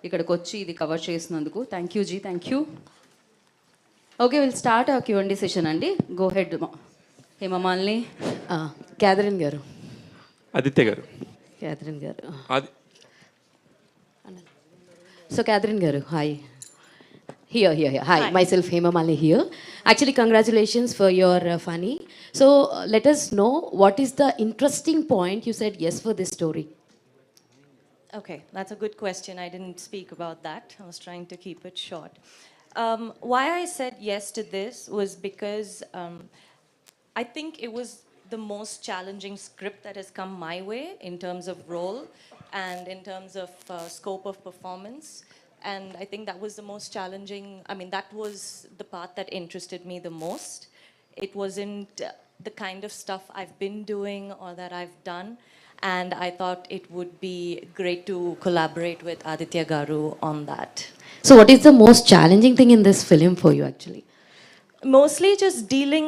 ఇక్కడికి వచ్చి ఇది కవర్ చేసినందుకు. Thank you ji, thank you. Okay, will start a Q&A session అండి. Go head Hema Malini. క్యాథరిన్ గారు. ఆదిత్య గారు. క్యాథరిన్ గారు. అది So Catherine Garu, hi. Here. Hi, myself Hema Malini here. Actually, congratulations for your funny. So let us know what is the interesting point you said yes for this story. Okay, that's a good question. I didn't speak about that. I was trying to keep it short. Why I said yes to this was because I think it was the most challenging script that has come my way in terms of role and in terms of scope of performance. And I think that was the most challenging. I mean, that was the part that interested me the most. It wasn't the kind of stuff I've been doing or that I've done. And I thought it would be great to collaborate with Aditya Garu on that. So what is the most challenging thing in this film for you actually? Mostly just dealing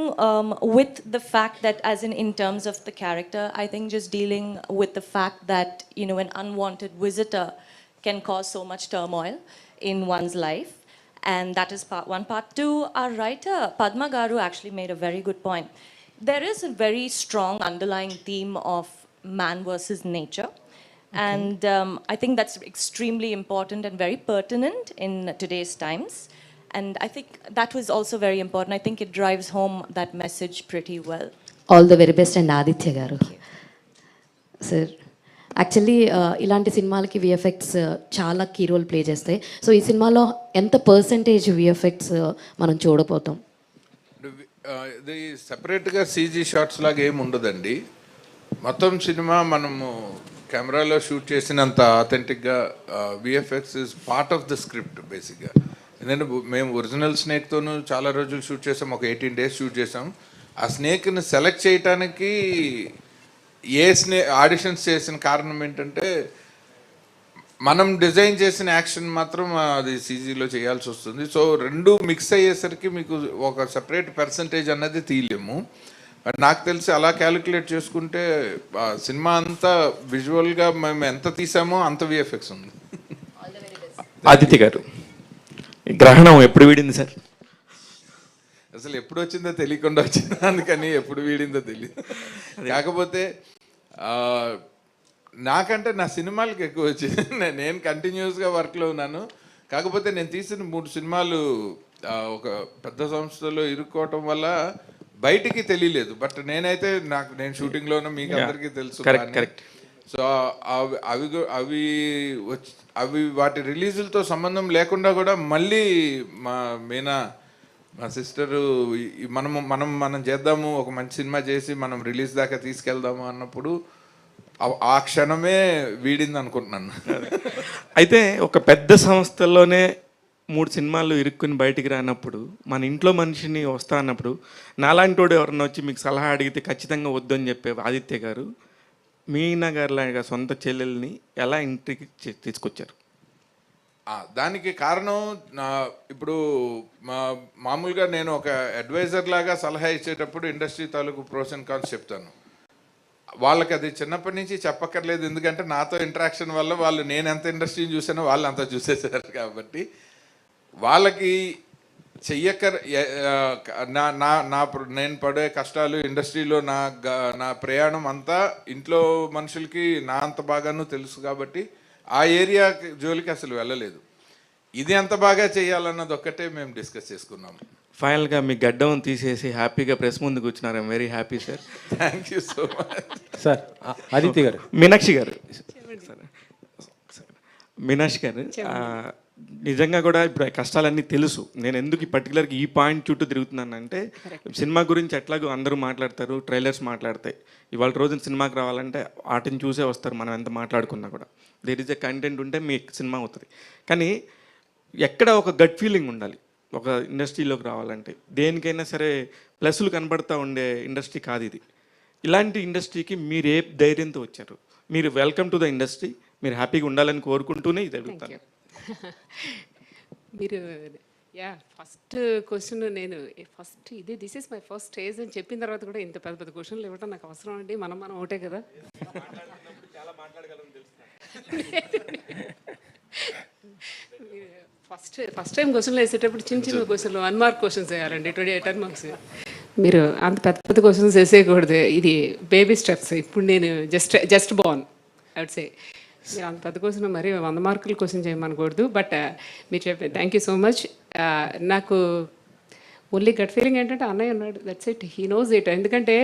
with the fact that, as in terms of the character, I think just dealing with the fact that, you know, an unwanted visitor can cause so much turmoil in one's life. And that is part one. Part two, our writer, Padma Garu, actually made a very good point. There is a very strong underlying theme of man versus nature. Okay. And I think that's extremely important and very pertinent in today's times. And I think that was also very important. I think it drives home that message pretty well. All the very best and Aditya Garu. Sir, actually ఇలాంటి సినిమాలకి VFX చాలా key role play చేస్తాయి. So ఈ సినిమాలో ఎంత percentage VFX మనం చూడబోతాం? ఇది సపరేట్గా సీజీ షార్ట్స్ లాగా ఏమి ఉండదండి. మొత్తం సినిమా మనము కెమెరాలో షూట్ చేసినంత ఆథెంటిక్గా VFX is part of the script బేసిక్గా. ఎందుకంటే మేము ఒరిజినల్ స్నేక్తోనూ చాలా రోజులు షూట్ చేసాం, ఒక 18 days షూట్ చేసాం. ఆ స్నేక్ని సెలెక్ట్ చేయటానికి ఆడిషన్స్ చేసిన కారణం ఏంటంటే మనం డిజైన్ చేసిన యాక్షన్ మాత్రం అది సీజీలో చేయాల్సి వస్తుంది. సో రెండు మిక్స్ అయ్యేసరికి మీకు ఒక సపరేట్ పర్సంటేజ్ అన్నది తీయలేము. బట్ నాకు తెలిసి అలా క్యాలిక్యులేట్ చేసుకుంటే సినిమా అంతా విజువల్గా మేము ఎంత తీసామో అంత విఎఫ్ఎక్స్ ఉంది. ఆదిత్య గారు, గ్రహణం ఎప్పుడు వీడింది సార్? అసలు ఎప్పుడు వచ్చిందో తెలియకుండా వచ్చిందో, అందుకని ఎప్పుడు వీడిందో తెలియదు. కాకపోతే నాకంటే నా సినిమాలకి ఎక్కువ వచ్చింది. నేను కంటిన్యూస్గా వర్క్లో ఉన్నాను. కాకపోతే నేను తీసిన 3 సినిమాలు ఒక పెద్ద సంస్థలో ఇరుక్కోవటం వల్ల బయటికి తెలియలేదు. బట్ నేనైతే నేను షూటింగ్లోనూ మీకు అందరికీ తెలుసు. సో అవి వాటి రిలీజులతో సంబంధం లేకుండా కూడా మళ్ళీ మా సిస్టరు మనం చేద్దాము, ఒక మంచి సినిమా చేసి మనం రిలీజ్ దాకా తీసుకెళ్దాము అన్నప్పుడు ఆ క్షణమే వీడింది అనుకుంటున్నాను. అయితే ఒక పెద్ద సంస్థల్లోనే 3 సినిమాలు ఇరుక్కుని బయటికి రానప్పుడు, మన ఇంట్లో మనిషిని వస్తా అన్నప్పుడు, నాలాంటోడు ఎవరన్నా వచ్చి మీకు సలహా అడిగితే ఖచ్చితంగా వద్దని చెప్పే ఆదిత్య గారు మీనా గారు లాగా సొంత చెల్లెల్ని ఎలా ఇంటికి తీసుకొచ్చారు? దానికి కారణం ఇప్పుడు మామూలుగా నేను ఒక అడ్వైజర్ లాగా సలహా ఇచ్చేటప్పుడు ఇండస్ట్రీ తాలూకు ప్రోస్ అండ్ కాన్స్ చెప్తాను. వాళ్ళకి అది చిన్నప్పటి నుంచి చెప్పక్కర్లేదు, ఎందుకంటే నాతో ఇంటరాక్షన్ వల్ల వాళ్ళు నేను ఎంత ఇండస్ట్రీని చూసానో వాళ్ళు అంతా చూసేసారు. కాబట్టి వాళ్ళకి నేను పడే కష్టాలు, ఇండస్ట్రీలో నా ప్రయాణం అంతా ఇంట్లో మనుషులకి నా అంత బాగానూ తెలుసు. కాబట్టి ఆ ఏరియా జోలికి అసలు వెళ్ళలేదు. ఇది ఎంత బాగా చేయాలన్నది ఒక్కటే మేము డిస్కస్ చేసుకున్నాము. ఫైనల్గా మీ గడ్డం తీసేసి హ్యాపీగా ప్రెస్ ముందు కూర్చున్నారు. I'm very happy sir. Thank you so much sir. Aditya గారు, మీనాక్షి గారు, మీనాక్షి గారు, నిజంగా కూడా ఇప్పుడు కష్టాలన్నీ తెలుసు. నేను ఎందుకు ఈ పర్టికులర్గా ఈ పాయింట్ చుట్టూ తిరుగుతున్నానంటే, సినిమా గురించి ఎట్లాగో అందరూ మాట్లాడతారు, ట్రైలర్స్ మాట్లాడతాయి. ఇవాళ రోజున సినిమాకి రావాలంటే వాటిని చూసే వస్తారు. మనం ఎంత మాట్లాడుకున్నా కూడా దేర్ ఈజ్ ఎ కంటెంట్ ఉంటే మీ సినిమా అవుతుంది. కానీ ఎక్కడ ఒక గట్ ఫీలింగ్ ఉండాలి ఒక ఇండస్ట్రీలోకి రావాలంటే. దేనికైనా సరే ప్లస్లు కనబడతా ఉండే ఇండస్ట్రీ కాదు ఇది. ఇలాంటి ఇండస్ట్రీకి మీరు ఏ ధైర్యంతో వచ్చారు? మీరు వెల్కమ్ టు ద ఇండస్ట్రీ, మీరు హ్యాపీగా ఉండాలని కోరుకుంటూనే ఇది అడుగుతాను. మీరు ఫస్ట్ క్వశ్చన్ నేను first this is my first stage అని చెప్పిన తర్వాత కూడా ఇంత పెద్ద పెద్ద క్వశ్చన్లు ఇవ్వటం నాకు అవసరం అండి. మనం ఒకటే కదా. ఫస్ట్ టైం క్వశ్చన్లు వేసేటప్పుడు చిన్న చిన్న క్వశ్చన్లు 1 మార్క్ క్వశ్చన్స్ వేయాలండి 10 మార్క్స్. మీరు అంత పెద్ద పెద్ద క్వశ్చన్స్ వేసేయకూడదు. ఇది బేబీ స్టెప్స్. ఇప్పుడు నేను జస్ట్ బాన్ సే మీరు అంత పెద్ద క్వశ్చన్ మరి 100 మార్కులు క్వశ్చన్ చేయమనకూడదు. బట్ మీరు చెప్పే థ్యాంక్ యూ సో మచ్. నాకు ఓన్లీ గట్ ఫీలింగ్ ఏంటంటే అన్నయ్య ఉన్నాడు, that's it. He knows it. ఎందుకంటే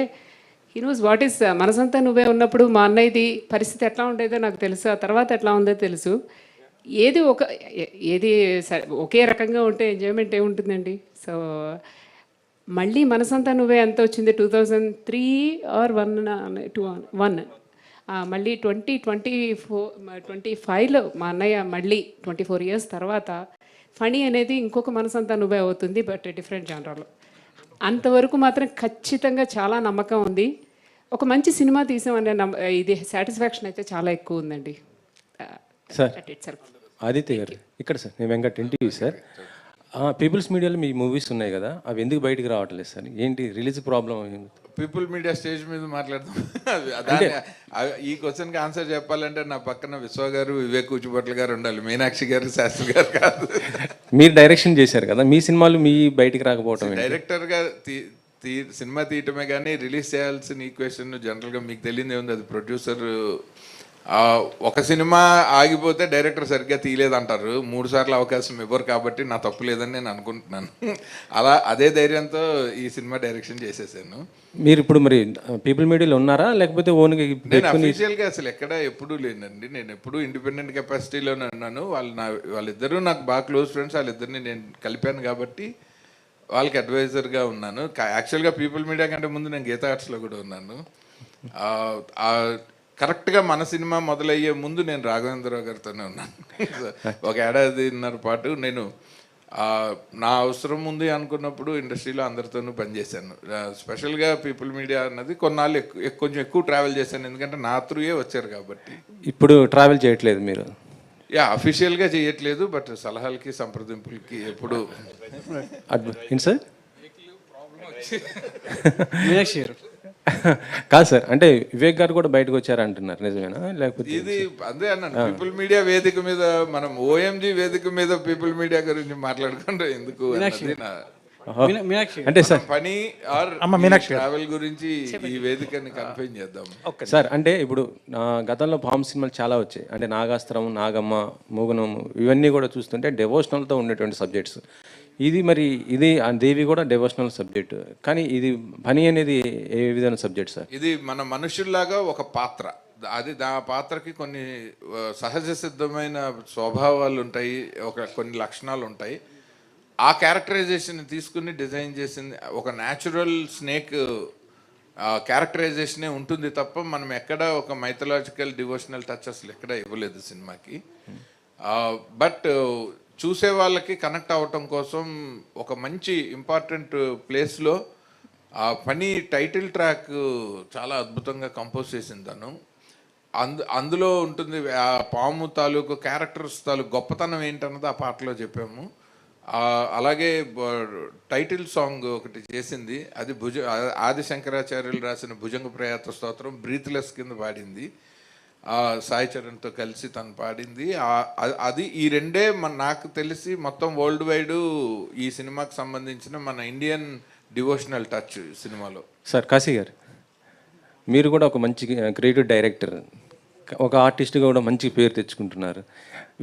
హీ నోస్ వాట్ ఈస్ మనసంతా నువ్వే ఉన్నప్పుడు మా అన్నయ్యది పరిస్థితి ఎట్లా ఉండేదో నాకు తెలుసు, ఆ తర్వాత ఎట్లా ఉందో తెలుసు. ఏది ఒకే రకంగా ఉంటే ఎంజాయ్మెంట్ ఏముంటుందండి. సో మళ్ళీ మనసంతా నువ్వే ఎంత వచ్చింది 2003 ఆర్ 1 మళ్ళీ 2025లో మా అన్నయ్య మళ్ళీ 24 ఇయర్స్ తర్వాత ఫనీ అనేది ఇంకొక మనసంతా నువ్వే అవుతుంది, బట్ డిఫరెంట్ జానరాలో. అంతవరకు మాత్రం ఖచ్చితంగా చాలా నమ్మకం ఉంది. ఒక మంచి సినిమా తీసామనే ఇది సాటిస్ఫాక్షన్ అయితే చాలా ఎక్కువ ఉందండి. సార్ ఆదిత్య గారు ఇక్కడ సార్, నేను వెంకట్ ఎన్టీవీ సార్. పీపుల్స్ మీడియాలో మీ మూవీస్ ఉన్నాయి కదా, అవి ఎందుకు బయటికి రావట్లేదు సార్? ఏంటి release problem? People media stage మీద మాట్లాడదాం. ఈ క్వశ్చన్కి ఆన్సర్ చెప్పాలంటే నా పక్కన విశ్వ గారు, వివేక్ కూచిభట్ల గారు ఉండాలి, మీనాక్షి గారు, శాస్త్రి గారు కాదు. మీరు డైరెక్షన్ చేశారు కదా, మీ సినిమాలు మీ బయటికి రాకపోవటం? డైరెక్టర్గా సినిమా తీయటమే కానీ రిలీజ్ చేయాల్సిన ఈక్వేషన్ జనరల్గా మీకు తెలియదే ఉంది. అది ప్రొడ్యూసర్ ఒక సినిమా ఆగిపోతే డైరెక్టర్ సరిగ్గా తీయలేదంటారు, 3 సార్లు అవకాశం ఇవ్వరు, కాబట్టి నా తప్పు లేదని నేను అనుకుంటున్నాను. అదే ధైర్యంతో ఈ సినిమా డైరెక్షన్ చేసేసాను. మీరు ఇప్పుడు మరి పీపుల్ మీడియాలో ఉన్నారా లేకపోతే ఓన్గా? నేను అఫీషియల్గా అసలు ఎక్కడ ఎప్పుడూ లేనండి. నేను ఎప్పుడూ ఇండిపెండెంట్ కెపాసిటీలోనే ఉన్నాను. వాళ్ళిద్దరూ నాకు బాగా క్లోజ్ ఫ్రెండ్స్, వాళ్ళిద్దరిని నేను కలిపాను కాబట్టి వాళ్ళకి అడ్వైజర్గా ఉన్నాను. యాక్చువల్గా పీపుల్ మీడియా కంటే ముందు నేను గీతా ఆర్ట్స్లో కూడా ఉన్నాను. కరెక్ట్గా మన సినిమా మొదలయ్యే ముందు నేను రాఘవేంద్రరావు గారితోనే ఉన్నాను. 1 ఏడాదిన్నర పాటు నేను నా అవసరం ఉంది అనుకున్నప్పుడు ఇండస్ట్రీలో అందరితోనూ పనిచేశాను. స్పెషల్గా పీపుల్ మీడియా అన్నది కొన్నాళ్ళు కొంచెం ఎక్కువ ట్రావెల్ చేశాను, ఎందుకంటే నా త్రూయే వచ్చారు కాబట్టి. ఇప్పుడు ట్రావెల్ చేయట్లేదు మీరు? అఫీషియల్గా చేయట్లేదు, బట్ సలహాలకి సంప్రదింపులకి ఎప్పుడు. ఏంటి సార్? కాదు సార్, అంటే వివేక్ గారు కూడా బయటకు వచ్చారు అంటున్నారు, నిజమేనా? లేకపోతే ఇది అదే అన్నాను, పీపుల్ మీడియా వేదిక మీద మనం ఓఎంజీ వేదిక మీద పీపుల్ మీడియా గురించి మాట్లాడుకుంటే ఎందుకు అంటే సార్ పని ఆర్ ట్రావెల్ గురించి ఈ వేదికని కన్ఫైన్ చేద్దాం సార్. అంటే ఇప్పుడు గతంలో ఫామ్ సినిమాలు చాలా వచ్చాయి, అంటే నాగాస్త్రం, నాగమ్మ, మూగనము, ఇవన్నీ కూడా చూస్తుంటే డెవోషనల్తో ఉండేటువంటి సబ్జెక్ట్స్. ఇది దేవి కూడా డెవోషనల్ సబ్జెక్ట్, కానీ ఇది పని అనేది ఏ విధమైన సబ్జెక్ట్ సార్? ఇది మన మనుషుల్లాగా ఒక పాత్ర, అది ఆ పాత్రకి కొన్ని సహజ సిద్ధమైన స్వభావాలు ఉంటాయి, కొన్ని లక్షణాలు ఉంటాయి. ఆ క్యారెక్టరైజేషన్ తీసుకుని డిజైన్ చేసింది ఒక న్యాచురల్ స్నేక్ క్యారెక్టరైజేషనే ఉంటుంది తప్ప మనం ఎక్కడ ఒక మైథలాజికల్ డివోషనల్ టచ్ అసలు ఎక్కడ ఇవ్వలేదు సినిమాకి. బట్ చూసే వాళ్ళకి కనెక్ట్ అవ్వటం కోసం ఒక మంచి ఇంపార్టెంట్ ప్లేస్లో ఆ పని టైటిల్ ట్రాక్ చాలా అద్భుతంగా కంపోజ్ చేసింది తను. అందులో ఉంటుంది ఆ పాము తాలూకు క్యారెక్టర్స్ తాలూకు గొప్పతనం ఏంటన్నది ఆ పాటలో చెప్పాము. అలాగే టైటిల్ సాంగ్ ఒకటి చేసింది, అది ఆది శంకరాచార్యులు రాసిన భుజంగ ప్రయాత స్తోత్రం బ్రీత్లెస్ కింద పాడింది, సాయి చరణ్తో కలిసి తను పాడింది. అది ఈ రెండే నాకు తెలిసి మొత్తం వరల్డ్ వైడ్ ఈ సినిమాకి సంబంధించిన మన ఇండియన్ డివోషనల్ టచ్ సినిమాలో. సార్ కాశీ గారు, మీరు కూడా ఒక మంచి క్రియేటివ్ డైరెక్టర్, ఒక ఆర్టిస్ట్గా కూడా మంచి పేరు తెచ్చుకుంటున్నారు.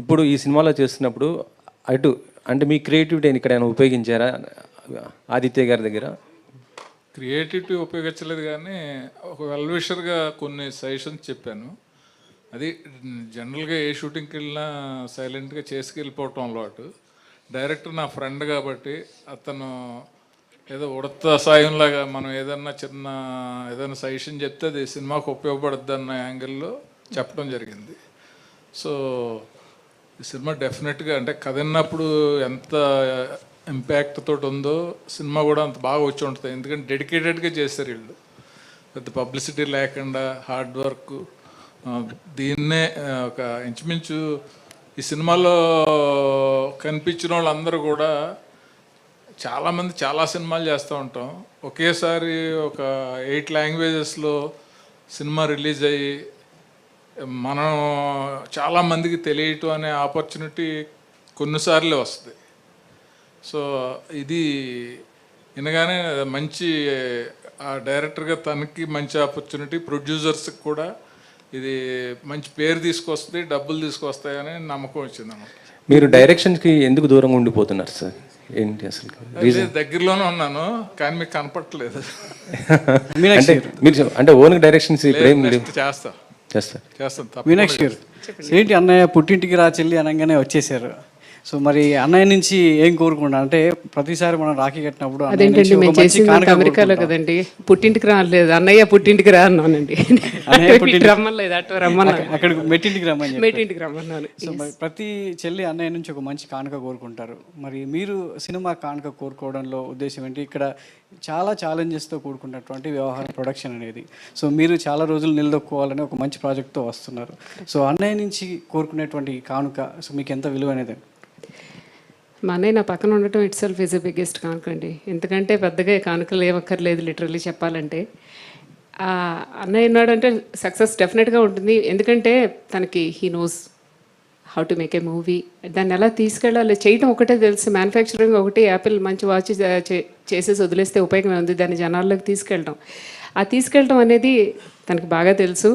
ఇప్పుడు ఈ సినిమాలో చేస్తున్నప్పుడు అంటే మీ క్రియేటివిటీని ఇక్కడ ఉపయోగించారా ఆదిత్య గారి దగ్గర? క్రియేటివిటీ ఉపయోగించలేదు, కానీ ఒక వెల్విషర్గా కొన్ని సజెషన్స్ చెప్పాను. అది జనరల్గా ఏ షూటింగ్కి వెళ్ళినా సైలెంట్గా చేసుకెళ్ళిపోవటం అలవాటు. డైరెక్టర్ నా ఫ్రెండ్ కాబట్టి అతను ఏదో ఉడత సాయంలాగా మనం ఏదైనా సజెషన్ చెప్తే అది సినిమాకు ఉపయోగపడుద్ది అన్న యాంగిల్లో చెప్పడం జరిగింది. సో ఈ సినిమా డెఫినెట్గా అంటే కథ విన్నప్పుడు ఎంత ఇంపాక్ట్ తోటి ఉందో సినిమా కూడా అంత బాగా వచ్చి ఉంటుంది. ఎందుకంటే డెడికేటెడ్గా చేస్తారు వీళ్ళు, పెద్ద పబ్లిసిటీ లేకుండా హార్డ్ వర్క్. దీన్నే ఒక ఇంచుమించు ఈ సినిమాలో కనిపించిన వాళ్ళందరూ కూడా చాలామంది చాలా సినిమాలు చేస్తూ ఉంటాం, ఒకేసారి ఒక 8 లాంగ్వేజెస్లో సినిమా రిలీజ్ అయ్యి మనం చాలామందికి తెలియటం అనే ఆపర్చునిటీ కొన్నిసార్లు వస్తుంది. సో ఇది వినగానే మంచి ఆ డైరెక్టర్గా తనకి మంచి ఆపర్చునిటీ, ప్రొడ్యూసర్స్కి కూడా ఇది మంచి పేరు తీసుకొస్తుంది, డబ్బులు తీసుకొస్తాయని నమ్మకం వచ్చింది అన్నమాట. మీరు డైరెక్షన్కి ఎందుకు దూరంగా ఉండిపోతున్నారు సార్? ఏంటి అసలు అదే దగ్గరలోనే ఉన్నాను కానీ మీకు కనపడట్లేదు. అంటే మీరు అంటే ఓన్ డైరెక్షన్స్ ఇప్పుడు ఏం లేవు. చేస్తాను చేస్తారు. మీనాక్షి గారు, ఏంటి అన్నయ్య పుట్టింటికి రా చెల్లి అనగానే వచ్చేసారు. సో మరి అన్నయ్య నుంచి ఏం కోరుకుంటా అంటే ప్రతిసారి మనం రాఖీ కట్టినప్పుడు అన్నయ్య నుంచి అదేంటండి, ఒక మేము మంచి చేసింది కానుక అమెరికాలో కోరుకుంటాం. కదండి, పుట్టింటికి రాలేదు. అన్నయ్య పుట్టింటికి రా అన్నానండి. అన్నయ్య పుట్టింటికి రమ్మలేదు, అటు రమ్మన్నాను, అక్కడికి మెట్టింటికి రమ్మని చెప్పారు. మెట్టింటికి రమ్మన్నాను. సో మరి ప్రతి చెల్లి అన్నయ్య నుంచి ఒక మంచి కానుక కోరుకుంటారు. మరి మీరు సినిమా కానుక కోరుకోవడంలో ఉద్దేశం ఏంటి? ఇక్కడ చాలా ఛాలెంజెస్తో కూడుకున్నటువంటి వ్యవహారం ప్రొడక్షన్ అనేది. సో మీరు చాలా రోజులు నిలదొక్కుకోవాలని ఒక మంచి ప్రాజెక్ట్తో వస్తున్నారు. సో అన్నయ్య నుంచి కోరుకునేటువంటి కానుక సో మీకు ఎంత విలువైనది? మా అన్నయ్య నా పక్కన ఉండటం itself is the biggest కానుకండి. ఎందుకంటే పెద్దగా కానుకలు ఏమక్కర్లేదు లిటరల్లీ చెప్పాలంటే. అన్నయ్య ఉన్నాడంటే సక్సెస్ డెఫినెట్గా ఉంటుంది. ఎందుకంటే తనకి he knows how to make a movie, దాన్ని ఎలా తీసుకెళ్ళాలి చేయటం ఒకటే తెలుసు. మ్యానుఫ్యాక్చరింగ్ ఒకటి, యాపిల్ మంచి వాచ్ చేసేసి వదిలేస్తే ఉపయోగం ఉంది, దాన్ని జనాల్లోకి తీసుకెళ్ళడం. ఆ తీసుకెళ్ళడం అనేది తనకి బాగా తెలుసు.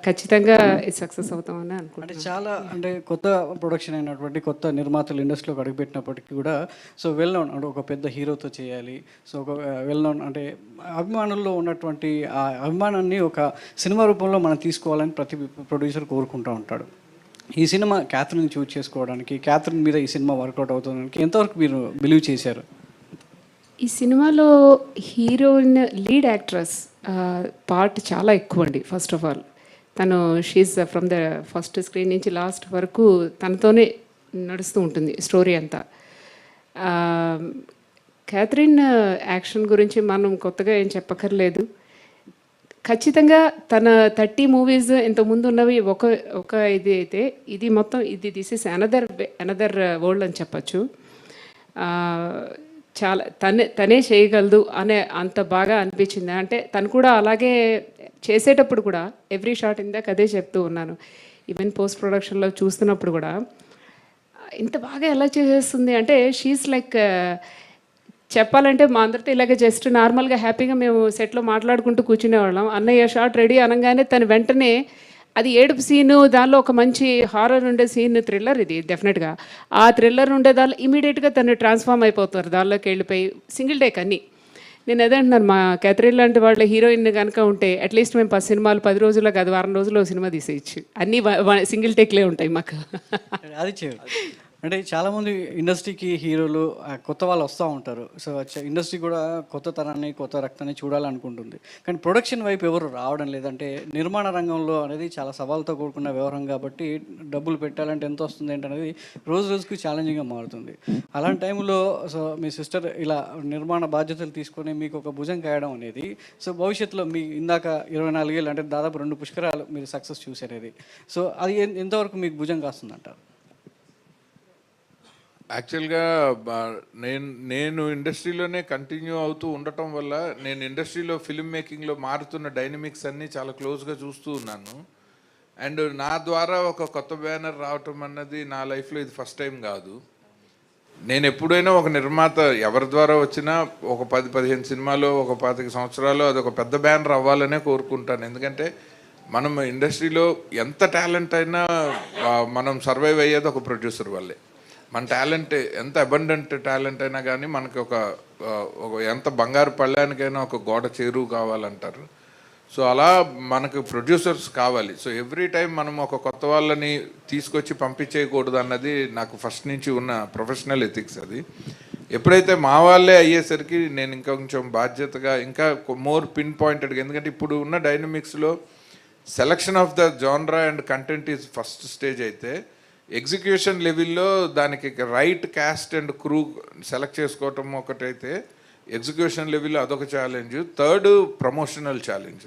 ఖచ్చితంగా ఇది సక్సెస్ అవుతామని అనుకుంటున్నాను. అంటే చాలా అంటే కొత్త ప్రొడక్షన్ అయినటువంటి కొత్త నిర్మాతలు ఇండస్ట్రీలోకి అడుగుపెట్టినప్పటికీ కూడా సో వెల్ నోన్ అంటే ఒక పెద్ద హీరోతో చేయాలి. సో ఒక వెల్ నోన్ అంటే అభిమానుల్లో ఉన్నటువంటి ఆ అభిమానాన్ని ఒక సినిమా రూపంలో మనం తీసుకోవాలని ప్రతి ప్రొడ్యూసర్ కోరుకుంటూ ఉంటాడు. ఈ సినిమా క్యాథరిన్ చూజ్ చేసుకోవడానికి, క్యాథరిన్ మీద ఈ సినిమా వర్కౌట్ అవుతుందానికి ఎంతవరకు మీరు బిలీవ్ చేశారు? ఈ సినిమాలో హీరోయిన్ లీడ్ యాక్ట్రెస్ పార్ట్ చాలా ఎక్కువ అండి. ఫస్ట్ ఆఫ్ ఆల్ తను she's from the first screen నుంచి లాస్ట్ వరకు తనతోనే నడుస్తూ ఉంటుంది స్టోరీ అంతా. క్యాథరిన్ యాక్షన్ గురించి మనం కొత్తగా ఏం చెప్పక్కర్లేదు. ఖచ్చితంగా తన 30 మూవీస్ ఇంతకుముందు ఉన్నవి ఒక ఇది అయితే ఇది మొత్తం దిస్ ఇస్ అనదర్ వరల్డ్ అని చెప్పచ్చు. చాలా తనే చేయగలదు అనే అంత బాగా అనిపించింది. అంటే తను కూడా అలాగే చేసేటప్పుడు కూడా ఎవ్రీ షాట్ ఇందాక అదే చెప్తూ ఉన్నాను. ఈవెన్ పోస్ట్ ప్రొడక్షన్లో చూస్తున్నప్పుడు కూడా ఇంత బాగా ఎలా చేసేస్తుంది అంటే షీఈస్ లైక్ చెప్పాలంటే మా అందరితో ఇలాగే జస్ట్ నార్మల్గా హ్యాపీగా మేము సెట్లో మాట్లాడుకుంటూ కూర్చునేవాళ్ళం. అన్నయ్య షాట్ రెడీ అనగానే తను వెంటనే అది ఏడుపు సీను, దానిలో ఒక మంచి హారర్ ఉండే సీన్, థ్రిల్లర్ ఇది డెఫినెట్గా. ఆ థ్రిల్లర్ ఉండే దానిలో ఇమీడియట్గా తను ట్రాన్స్ఫార్మ్ అయిపోతారు, దానిలోకి వెళ్ళిపోయి సింగిల్ టేక్ అన్నీ. నేను అదే అంటున్నాను, మా క్యాథరిన్ లాంటి వాళ్ళ హీరోయిన్ కనుక ఉంటే అట్లీస్ట్ మేము 10 సినిమాలు 10 రోజుల్లో కాదు వారం రోజుల్లో సినిమా తీసేయచ్చు. అన్నీ సింగిల్ టేక్లే ఉంటాయి మాకు. అది చేయరు అంటే చాలామంది ఇండస్ట్రీకి హీరోలు కొత్త వాళ్ళు వస్తూ ఉంటారు. సో ఇండస్ట్రీ కూడా కొత్త తరాన్ని కొత్త రక్తాన్ని చూడాలనుకుంటుంది. కానీ ప్రొడక్షన్ వైపు ఎవరు రావడం లేదంటే నిర్మాణ రంగంలో అనేది చాలా సవాల్తో కూడుకున్న వ్యవహారం కాబట్టి డబ్బులు పెట్టాలంటే ఎంత వస్తుంది ఏంటనేది రోజు రోజుకి ఛాలెంజింగ్గా మారుతుంది. అలాంటి టైంలో సో మీ సిస్టర్ ఇలా నిర్మాణ బాధ్యతలు తీసుకొని మీకు ఒక భుజం కాయడం అనేది సో భవిష్యత్తులో మీ ఇందాక 24 ఏళ్ళు అంటే దాదాపు 2 పుష్కరాలు మీరు సక్సెస్ చూసేది. సో అది ఎంతవరకు మీకు భుజం కాస్తుందంటారు? యాక్చువల్గా నేను ఇండస్ట్రీలోనే కంటిన్యూ అవుతూ ఉండటం వల్ల నేను ఇండస్ట్రీలో ఫిల్మ్ మేకింగ్లో మారుతున్న డైనమిక్స్ అన్నీ చాలా క్లోజ్గా చూస్తూ ఉన్నాను. అండ్ నా ద్వారా ఒక కొత్త బ్యానర్ రావటం అన్నది నా లైఫ్లో ఇది ఫస్ట్ టైం కాదు. నేను ఎప్పుడైనా ఒక నిర్మాత ఎవరి ద్వారా వచ్చినా ఒక 10-15 సినిమాలో ఒక 25 సంవత్సరాలు అది ఒక పెద్ద బ్యానర్ అవ్వాలనే కోరుకుంటాను. ఎందుకంటే మనం ఇండస్ట్రీలో ఎంత టాలెంట్ అయినా మనం సర్వైవ్ అయ్యేది ఒక ప్రొడ్యూసర్ వల్లే. మన టాలెంట్ ఎంత అబండెంట్ టాలెంట్ అయినా కానీ మనకి ఒక ఎంత బంగారు పళ్ళానికైనా ఒక గోడ చేరువు కావాలంటారు. సో అలా మనకు ప్రొడ్యూసర్స్ కావాలి. సో ఎవ్రీ టైం మనం ఒక కొత్త వాళ్ళని తీసుకొచ్చి పంపించేయకూడదు అన్నది నాకు ఫస్ట్ నుంచి ఉన్న ప్రొఫెషనల్ ఎథిక్స్. అది ఎప్పుడైతే మా వాళ్ళే అయ్యేసరికి నేను ఇంకా కొంచెం బాధ్యతగా ఇంకా మోర్ పిన్ పాయింటెడ్గా, ఎందుకంటే ఇప్పుడు ఉన్న డైనమిక్స్లో selection of the genre and content is first stage అయితే ఎగ్జిక్యూషన్ లెవెల్లో దానికి right cast and crew select చేసుకోవటం ఒకటైతే ఎగ్జిక్యూషన్ లెవెల్లో అదొక ఛాలెంజ్. Third promotional challenge.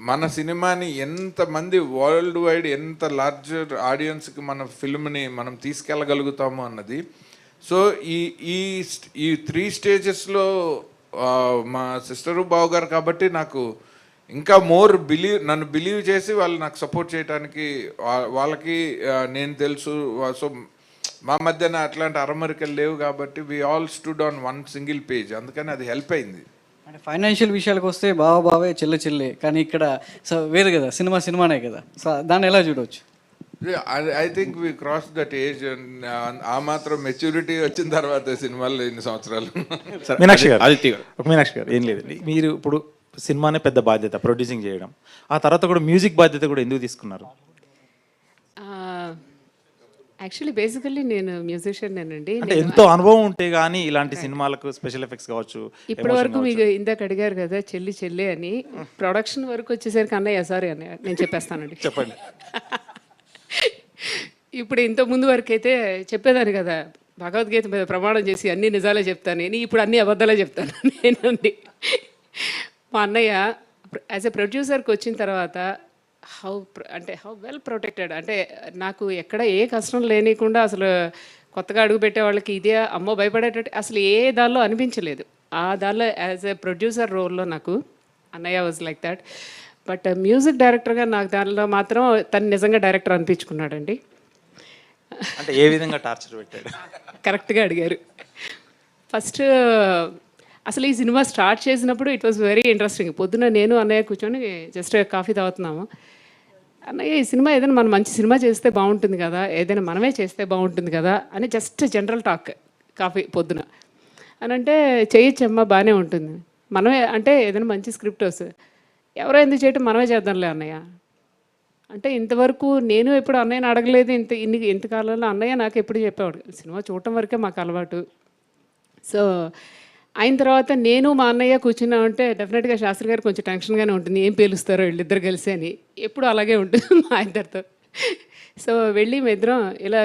మన సినిమాని ఎంతమంది వరల్డ్ వైడ్ ఎంత లార్జర్ ఆడియన్స్కి మన ఫిల్మ్ని మనం తీసుకెళ్ళగలుగుతాము అన్నది. సో ఈ 3 స్టేజెస్లో మా సిస్టరు బావగారు కాబట్టి నాకు ఇంకా మోర్ నన్ను బిలీవ్ చేసి వాళ్ళు నాకు సపోర్ట్ చేయడానికి వాళ్ళకి నేను తెలుసు. సో మా మధ్యన అట్లాంటి అరమరికలు లేవు కాబట్టి we all stood on one single page, అందుకని అది హెల్ప్ అయింది. అంటే ఫైనాన్షియల్ విషయాలకు వస్తే బావే చెల్లె కానీ ఇక్కడ సో వేరు కదా, సినిమానే కదా, సో దాన్ని ఎలా చూడవచ్చు? I think we cross that age. ఆ మాత్రం మెచ్యూరిటీ వచ్చిన తర్వాత సినిమాల్లో ఎన్ని సంవత్సరాలు. మీనాక్షి గారు, ఆదిత్య గారు, మీనాక్షి గారు, ఏం లేదండి, మీరు ఇప్పుడు సినిమానే పెద్ద బాధ్యత ప్రొడ్యూసింగ్ చేయడం, ఆ తర్వాత కూడా మ్యూజిక్ బాధ్యత కూడా ఎందుకు తీసుకున్నారు? యాక్చువల్లీ బేసికల్లీ నేను మ్యూజిషియన్నేనండి. అంటే ఎంతో అనుభవం ఉంటే కానీ ఇలాంటి సినిమాలకు స్పెషల్ ఎఫెక్ట్స్ కావచ్చు. ఇప్పటి వరకు మీకు ఇందాక అడిగారు కదా చెల్లి అని, ప్రొడక్షన్ వరకు వచ్చేసరికి అన్నయ్య సారీ అన్నయ్య నేను చెప్పేస్తానండి. చెప్పండి. ఇప్పుడు ఇంత ముందు వరకు అయితే చెప్పేదాన్ని కదా, భగవద్గీత మీద ప్రమాణం చేసి అన్ని నిజాలే చెప్తాను నేను, ఇప్పుడు అన్ని అబద్ధాలే చెప్తాను నేనండి. మా అన్నయ్య యాజ్ ఎ ప్రొడ్యూసర్కి వచ్చిన తర్వాత హౌ వెల్ ప్రొటెక్టెడ్ అంటే, నాకు ఎక్కడ ఏ కష్టం లేనికుండా అసలు కొత్తగా అడుగు పెట్టే వాళ్ళకి ఇదే అమ్మో భయపడేటట్టు అసలు ఏ దానిలో అనిపించలేదు. ఆ దానిలో యాజ్ ఎ ప్రొడ్యూసర్ రోల్లో నాకు అన్నయ్య was like that. But music డైరెక్టర్గా నాకు దానిలో మాత్రం తను నిజంగా డైరెక్టర్ అనిపించుకున్నాడండి. అంటే ఏ విధంగా టార్చర్ పెట్టాడు? కరెక్ట్గా అడిగారు. ఫస్ట్ అసలు ఈ సినిమా స్టార్ట్ చేసినప్పుడు ఇట్ వాస్ వెరీ ఇంట్రెస్టింగ్. పొద్దున నేను అన్నయ్య కూర్చొని జస్ట్ కాఫీ తాగుతున్నాము. అన్నయ్య ఈ సినిమా ఏదైనా మనం మంచి సినిమా చేస్తే బాగుంటుంది కదా, ఏదైనా మనమే చేస్తే బాగుంటుంది కదా అని జస్ట్ జనరల్ టాక్ కాఫీ పొద్దున అని అంటే, చేయొచ్చమ్మా బాగానే ఉంటుంది, మనమే అంటే ఏదైనా మంచి స్క్రిప్ట్ వస్తుంది, ఎవరో ఎందుకు చేయటం మనమే చేద్దాంలే అన్నయ్య అంటే. ఇంతవరకు నేను ఎప్పుడు అన్నయ్యని అడగలేదు. ఇంతకాలంలో అన్నయ్య నాకు ఎప్పుడు చెప్పేవాడు, సినిమా చూడటం వరకే మాకు అలవాటు. సో అయిన తర్వాత నేను మా అన్నయ్య కూర్చున్నామంటే డెఫినెట్గా శాస్త్రి గారు కొంచెం టెన్షన్గానే ఉంటుంది, ఏం పేలుస్తారో వీళ్ళిద్దరు కలిసి అని. ఎప్పుడు అలాగే ఉంటుంది మా ఇద్దరితో. సో వెళ్ళి మీ ఇద్దరం ఇలా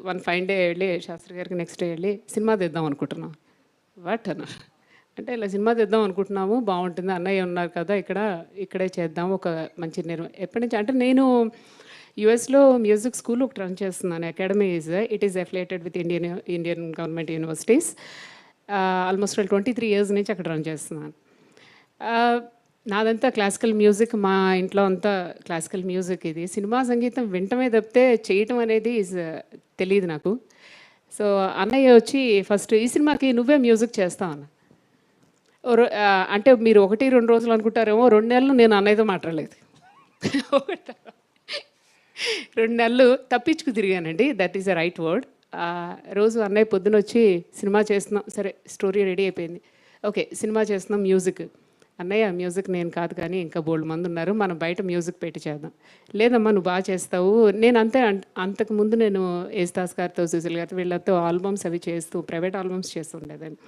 వన్ ఫైన్ డే వెళ్ళి శాస్త్రి గారికి నెక్స్ట్ డే వెళ్ళి సినిమా తీద్దాం అనుకుంటున్నాం. వాట్ అన్న అంటే ఇలా సినిమా తీద్దాం అనుకుంటున్నాము, బాగుంటుంది, అన్నయ్య ఉన్నారు కదా ఇక్కడే చేద్దాం ఒక మంచి ఎప్పటి నుంచి అంటే నేను యుఎస్లో మ్యూజిక్ స్కూల్ ఒకటి రన్ చేస్తున్నాను. Academy it is affiliated with Indian government universities. Almost 23 years నుంచి అక్కడ రన్ చేస్తున్నాను. నాదంతా క్లాసికల్ మ్యూజిక్, మా ఇంట్లో అంతా క్లాసికల్ మ్యూజిక్. ఇది సినిమా సంగీతం వింటమే తప్పితే చేయటం అనేది తెలియదు నాకు. సో అన్నయ్య వచ్చి ఫస్ట్ ఈ సినిమాకి నువ్వే మ్యూజిక్ చేస్తావు అన్న. అంటే మీరు 1-2 రోజులు అనుకుంటారేమో, 2 నెలలు నేను అన్నయ్యతో మాట్లాడలేదు. 2 నెలలు తప్పించుకు తిరిగానండి, that is the right word. రోజు అన్నయ్య పొద్దున వచ్చి సినిమా చేస్తున్నాం, సరే స్టోరీ రెడీ అయిపోయింది, ఓకే సినిమా చేస్తున్నాం, మ్యూజిక్. అన్నయ్య మ్యూజిక్ నేను కాదు కానీ ఇంకా బోల్డ్ మంది ఉన్నారు, మనం బయట మ్యూజిక్ పెట్టి చేద్దాం. లేదమ్మా నువ్వు బాగా చేస్తావు. నేను అంతకుముందు నేను యేసుదాస్ గారితో సుశీల్ గారితో వీళ్ళతో ఆల్బమ్స్ అవి చేస్తూ ప్రైవేట్ ఆల్బమ్స్ చేస్తుండేదాన్ని.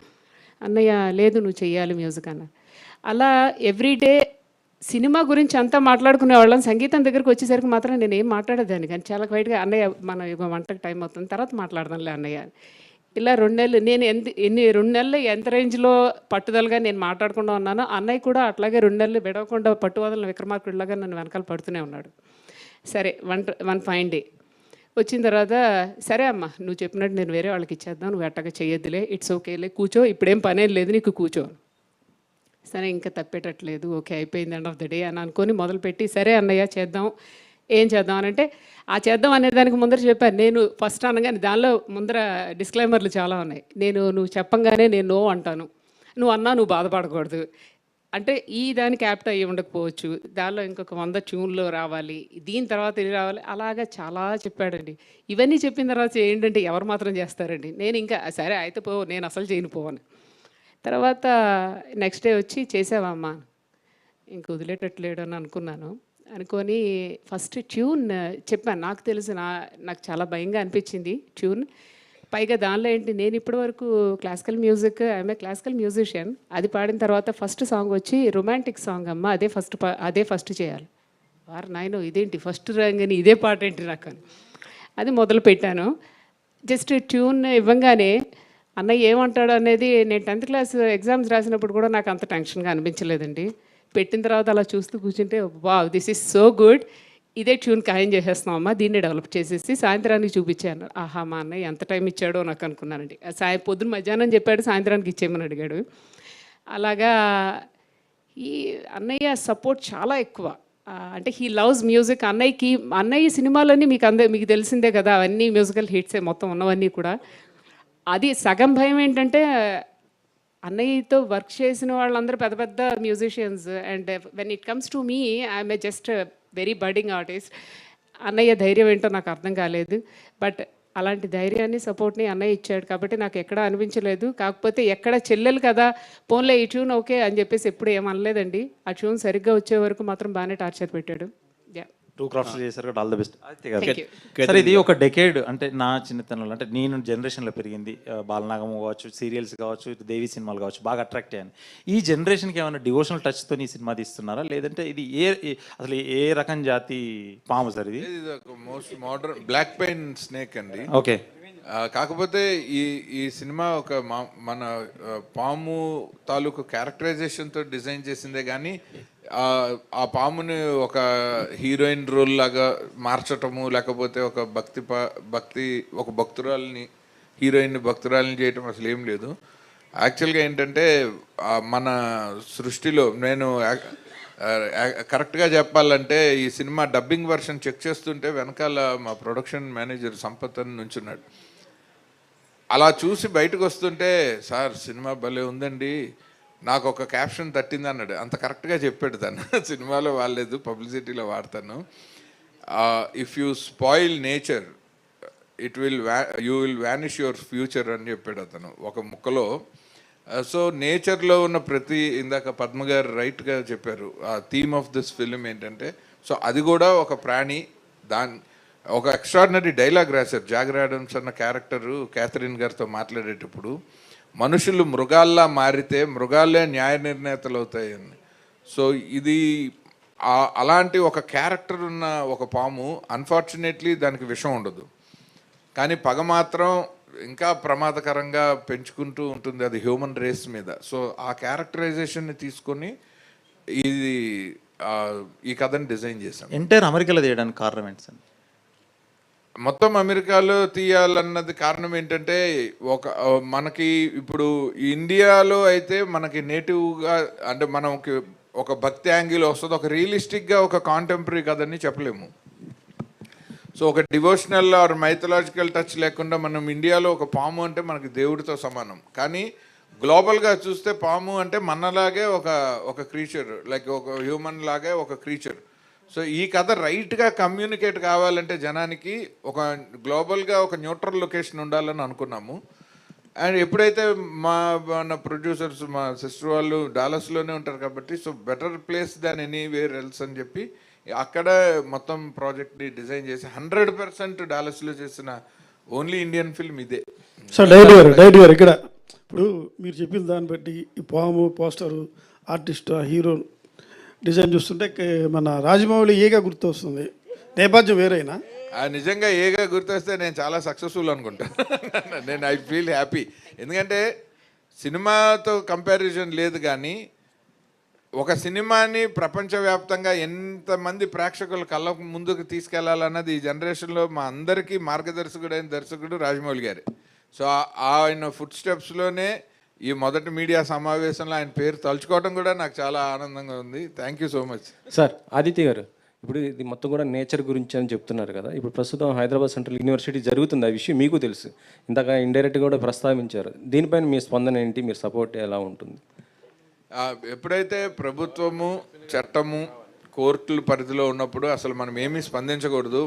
అన్నయ్య లేదు నువ్వు చెయ్యాలి మ్యూజిక్ అన్న. అలా ఎవ్రీడే సినిమా గురించి అంతా మాట్లాడుకునే వాళ్ళం. సంగీతం దగ్గరికి వచ్చేసరికి మాత్రం నేను ఏం మాట్లాడేదాన్ని కానీ చాలా క్వైట్గా అన్నయ్య మన వంటకు టైం అవుతుంది తర్వాత మాట్లాడదాంలే అన్నయ్య. ఇలా 2 నెలలు నేను 2 నెలలు ఎంత రేంజ్లో పట్టుదలగా నేను మాట్లాడకుండా ఉన్నానో, అన్నయ్య కూడా అట్లాగే 2 నెలలు విడవకుండా పట్టువదల విక్రమార్కుడిలాగా నన్ను వెనకాల పడుతూనే ఉన్నాడు. సరే వన్ ఫైన్ డే వచ్చిన తర్వాత, సరే అమ్మ నువ్వు చెప్పినట్టు నేను వేరే వాళ్ళకి ఇచ్చేద్దాం, నువ్వు ఎట్టగా చేయొద్దులే, ఇట్స్ ఓకేలే, కూర్చో, ఇప్పుడేం పనేం లేదు నీకు, కూర్చో. సరే ఇంకా తప్పేటట్లేదు, ఓకే అయిపోయింది ఎండ్ ఆఫ్ ద డే అని అనుకొని మొదలుపెట్టి, సరే అన్నయ్య చేద్దాం, ఏం చేద్దాం అని అంటే, ఆ చేద్దాం అనే దానికి ముందర చెప్పాను నేను ఫస్ట్ అనగానే. దానిలో ముందర డిస్క్లైమర్లు చాలా ఉన్నాయి. నువ్వు చెప్పంగానే నేను నో అంటాను, నువ్వు అన్నా నువ్వు బాధపడకూడదు అంటే ఈ దానికి యాప్ట్ అయ్యి ఉండకపోవచ్చు, దానిలో ఇంకొక 100 ట్యూన్లు రావాలి, దీని తర్వాత ఇది రావాలి, అలాగా చాలా చెప్పాడండి. ఇవన్నీ చెప్పిన తర్వాత ఏంటంటే ఎవరు మాత్రం చేస్తారండి. నేను ఇంకా సరే అయితే నేను అసలు చేయను పోవని. తర్వాత నెక్స్ట్ డే వచ్చి చేసావమ్మా, ఇంక వదిలేటట్లేడు అని అనుకొని ఫస్ట్ ట్యూన్ చెప్పాను. నాకు తెలుసు నాకు చాలా భయంగా అనిపించింది ట్యూన్. పైగా దానిలో ఏంటి, నేను ఇప్పటివరకు classical music, I'm a classical musician. అది పాడిన తర్వాత ఫస్ట్ సాంగ్ వచ్చి రొమాంటిక్ సాంగ్ అమ్మ, అదే ఫస్ట్ చేయాలి. వారు నాయన ఇదేంటి ఫస్ట్ రాగానే ఇదే పాట ఏంటి నాకు అని అది మొదలు పెట్టాను. జస్ట్ ట్యూన్ ఇవ్వంగానే అన్నయ్య ఏమంటాడు అనేది, నేను 10th క్లాస్ ఎగ్జామ్స్ రాసినప్పుడు కూడా నాకు అంత టెన్షన్గా అనిపించలేదండి. పెట్టిన తర్వాత అలా చూస్తూ కూర్చుంటే wow this is so good, ఇదే ట్యూన్ ఖాయం చేసేస్తున్నాం అమ్మ, దీన్ని డెవలప్ చేసేసి సాయంత్రానికి చూపించాను. ఆహా మా అన్నయ్య ఎంత టైం ఇచ్చాడో నాకు అనుకున్నానండి. పొద్దున్న మధ్యాహ్నం చెప్పాడు, సాయంత్రానికి ఇచ్చేయమని అడిగాడు. అలాగా ఈ అన్నయ్య సపోర్ట్ చాలా ఎక్కువ. అంటే హీ లవ్స్ మ్యూజిక్. అన్నయ్య సినిమాలన్నీ మీకు తెలిసిందే కదా, అవన్నీ మ్యూజికల్ హిట్సే మొత్తం ఉన్నవన్నీ కూడా. అది సగం భయం ఏంటంటే అన్నయ్యతో వర్క్ చేసిన వాళ్ళందరూ పెద్ద పెద్ద musicians, and when it comes to me I'm a just very budding artist. అన్నయ్య ధైర్యం ఏంటో నాకు అర్థం కాలేదు. బట్ అలాంటి ధైర్యాన్ని, సపోర్ట్ని అన్నయ్య ఇచ్చాడు కాబట్టి నాకు ఎక్కడా అనిపించలేదు. కాకపోతే ఎక్కడ చెల్లెలు కదా, పోన్లే ఈ ట్యూన్ ఓకే అని చెప్పేసి ఎప్పుడు ఏమనలేదండి. ఆ ట్యూన్ సరిగ్గా వచ్చే వరకు మాత్రం బాగానే టార్చర్ పెట్టాడు. యా, 2 క్రాఫ్ట్స్ చేశారు కాబట్టి all the best. Thank you. Sir ఇది ఒక డెకేడ్, అంటే నా చిన్నతనంలో, అంటే నేను జనరేషన్లో పెరిగింది, బాలనాగం కావచ్చు, సీరియల్స్ కావచ్చు, దేవి సినిమాలు కావచ్చు, బాగా అట్రాక్ట్ అయ్యాను. ఈ జనరేషన్కి ఏమైనా డివోషనల్ టచ్తో ఈ సినిమా తీస్తున్నారా, లేదంటే ఇది అసలు ఏ రకం జాతి పాము సార్ ఇది? ఇది ఒక most modern black pain snake అండి. ఓకే. కాకపోతే ఈ సినిమా ఒక మన పాము తాలూకు క్యారెక్టరైజేషన్తో డిజైన్ చేసిందే కానీ ఆ పాముని ఒక హీరోయిన్ రోల్ లాగా మార్చటము, లేకపోతే ఒక ఒక భక్తురాలని, హీరోయిన్ భక్తురాలని చేయటం అసలు ఏం లేదు. యాక్చువల్గా ఏంటంటే మన సృష్టిలో నేను కరెక్ట్గా చెప్పాలంటే ఈ సినిమా డబ్బింగ్ వర్షన్ చెక్ చేస్తుంటే వెనకాల మా ప్రొడక్షన్ మేనేజర్ సంపత్ అని నుంచున్నాడు. అలా చూసి బయటకు వస్తుంటే, సార్ సినిమా భలే ఉందండి, నాకు ఒక క్యాప్షన్ తట్టింది అన్నాడు. అంత కరెక్ట్గా చెప్పాడు తను. సినిమాలో వాడలేదు, పబ్లిసిటీలో వాడతాను. If you spoil nature you will vanish your future అని చెప్పాడు అతను ఒక ముక్కలో. సో నేచర్లో ఉన్న ఇందాక పద్మ గారు రైట్గా చెప్పారు, ఆ థీమ్ ఆఫ్ దిస్ ఫిలిం ఏంటంటే, సో అది కూడా ఒక ప్రాణి. ఒక ఎక్స్ట్రాడినరీ డైలాగ్ రాశారు జాగర్ ఆడమ్స్ అన్న క్యారెక్టరు క్యాథరిన్ గారితో మాట్లాడేటప్పుడు, మనుషులు మృగాల్లా మారితే మృగాలే న్యాయ నిర్ణేతలు అవుతాయని. సో ఇది అలాంటి ఒక క్యారెక్టర్ ఉన్న ఒక పాము, అన్ఫార్చునేట్లీ దానికి విషం ఉండదు, కానీ పగ మాత్రం ఇంకా ప్రమాదకరంగా పెంచుకుంటూ ఉంటుంది, అది హ్యూమన్ రేస్ మీద. సో ఆ క్యారెక్టరైజేషన్ని తీసుకొని ఈ కథని డిజైన్ చేశాం. ఎంటైర్ అమెరికాలో తీయడానికి కారణం ఏంటి సార్? మొత్తం అమెరికాలో తీయాలన్నది కారణం ఏంటంటే, మనకి ఇప్పుడు ఇండియాలో అయితే మనకి నేటివ్గా, అంటే మనకి ఒక భక్తి యాంగిల్ వస్తుంది, ఒక రియలిస్టిక్గా ఒక కాంటెంపరీ కథని చెప్పలేము. సో ఒక డివోషనల్ ఆర్ మైథలాజికల్ టచ్ లేకుండా మనం ఇండియాలో ఒక పాము అంటే మనకి దేవుడితో సమానం, కానీ గ్లోబల్గా చూస్తే పాము అంటే మనలాగే ఒక క్రీచర్, లైక్ ఒక హ్యూమన్ లాగే ఒక క్రీచర్. సో ఈ కథ రైట్గా కమ్యూనికేట్ కావాలంటే జనానికి గ్లోబల్గా ఒక న్యూట్రల్ లొకేషన్ ఉండాలని అనుకున్నాము. అండ్ ఎప్పుడైతే మన ప్రొడ్యూసర్స్, మా సిస్టర్ వాళ్ళు డాలస్లోనే ఉంటారు కాబట్టి, సో బెటర్ ప్లేస్ దాన్ ఎనీవేర్ ఎల్స్ అని చెప్పి అక్కడ మొత్తం ప్రాజెక్ట్ని డిజైన్ చేసి 100% డాలస్లో చేసిన ఓన్లీ ఇండియన్ ఫిల్మ్ ఇదే. సార్ డైరెక్ట్ గారు ఇక్కడ ఇప్పుడు మీరు చెప్పిన దాన్ని బట్టి ఈ పాము పోస్టరు, ఆర్టిస్ట్, హీరో డిజైన్ చూస్తుంటే మన రాజమౌళి ఏగా గుర్తొస్తుంది, నేపథ్యం వేరైనా? నిజంగా ఏగా గుర్తొస్తే నేను చాలా సక్సెస్ఫుల్ అనుకుంటా. ఐ ఫీల్ హ్యాపీ, ఎందుకంటే సినిమాతో కంపారిజన్ లేదు, కానీ ఒక సినిమాని ప్రపంచవ్యాప్తంగా ఎంతమంది ప్రేక్షకుల కళ్ళ ముందుకు తీసుకెళ్లాలన్నది ఈ జనరేషన్లో మా అందరికీ మార్గదర్శకుడైన దర్శకుడు రాజమౌళి గారు. సో ఆయన ఫుట్ స్టెప్స్లోనే ఈ మొదటి మీడియా సమావేశంలో ఆయన పేరు తలుచుకోవడం కూడా నాకు చాలా ఆనందంగా ఉంది. Thank you so much. Sir Aditya గారు, ఇప్పుడు ఇది మొత్తం కూడా నేచర్ గురించి అని చెప్తున్నారు కదా, ఇప్పుడు ప్రస్తుతం హైదరాబాద్ సెంట్రల్ యూనివర్సిటీ జరుగుతుంది, ఆ విషయం మీకు తెలుసు, ఇందాక ఇండైరెక్ట్గా కూడా ప్రస్తావించారు. దీనిపైన మీ స్పందన ఏంటి, మీరు సపోర్ట్ ఎలా ఉంటుంది? ఎప్పుడైతే ప్రభుత్వము, చట్టము, కోర్టుల పరిధిలో ఉన్నప్పుడు అసలు మనం ఏమీ స్పందించకూడదు.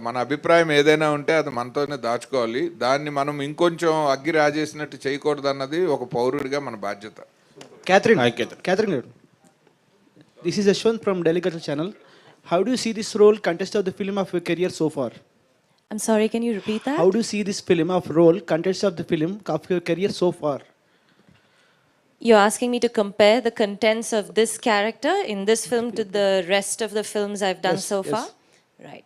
మన అభిప్రాయం ఏదైనా ఉంటే అది మనతోనే దాచుకోవాలి, దాన్ని మనం ఇంకొంచెం అగ్గి రాజేసినట్టు చేయకూడదు అన్నది ఒక పౌరుడిగా మన బాధ్యత. Catherine, this is Ashwant from Delhi Culture Channel. How do you see this role contest of the film of your career so far? I'm sorry, can you repeat that? How do you see this film of role contest of the film of your career so far? You're asking me to compare the contents of this character in this film to the rest of the films I've done so far? Right.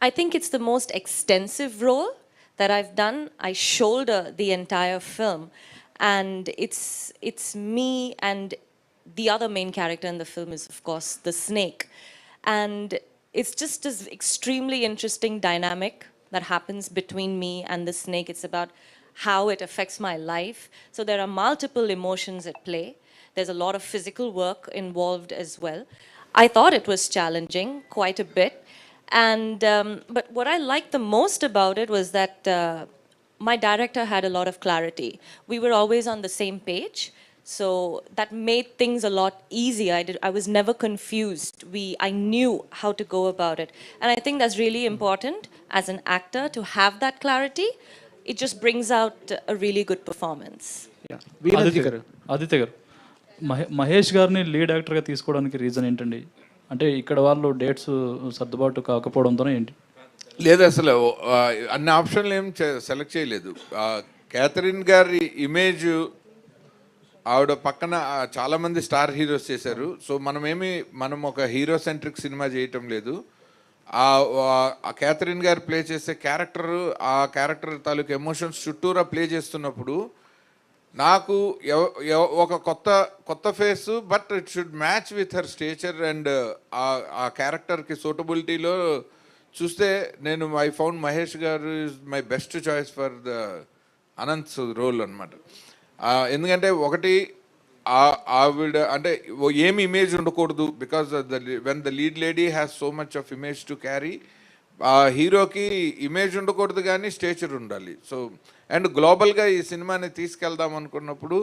I think it's the most extensive role that I've done. I shoulder the entire film, and it's me, and the other main character in the film is, of course, the snake. And it's just this extremely interesting dynamic that happens between me and the snake. It's about how it affects my life. So there are multiple emotions at play. There's a lot of physical work involved as well. I thought it was challenging quite a bit. And but what I liked the most about it was that my director had a lot of clarity. We were always on the same page, so that made things a lot easier. I was never confused. I knew how to go about it, and I think that's really important as an actor to have that clarity. It just brings out a really good performance. Aditya గారు మహేష్ గారిని lead యాక్టర్గా తీసుకోవడానికి reason ఏంటండి? అంటే ఇక్కడ వాళ్ళు dates సర్దుబాటు కాకపోవడంతోనే ఏంటి? లేదు, అసలు అన్ని ఆప్షన్లు ఏం సెలెక్ట్ చేయలేదు. క్యాథరిన్ గారి ఇమేజ్, ఆవిడ పక్కన చాలామంది స్టార్ హీరోస్ చేశారు. సో మనం ఒక హీరో సెంట్రిక్ సినిమా చేయటం లేదు. ఆ క్యాథరిన్ గారు ప్లే చేసే క్యారెక్టర్, ఆ క్యారెక్టర్ తాలూకు ఎమోషన్స్ చుట్టూరా ప్లే చేస్తున్నప్పుడు నాకు ఒక కొత్త face, but it should match with her stature and ఆ క్యారెక్టర్కి సూటబిలిటీలో చూస్తే ఐ ఫౌండ్ మహేష్ గారు is my best choice for the Anant role అనమాట. ఎందుకంటే ఒకటి ఆవిడ అంటే ఏమి ఇమేజ్ ఉండకూడదు, because when the lead lady has so much of image to carry. ఆ హీరోకి ఇమేజ్ ఉండకూడదు కానీ స్టేచర్ ఉండాలి. సో అండ్ గ్లోబల్గా ఈ సినిమాని తీసుకెళ్దాం అనుకున్నప్పుడు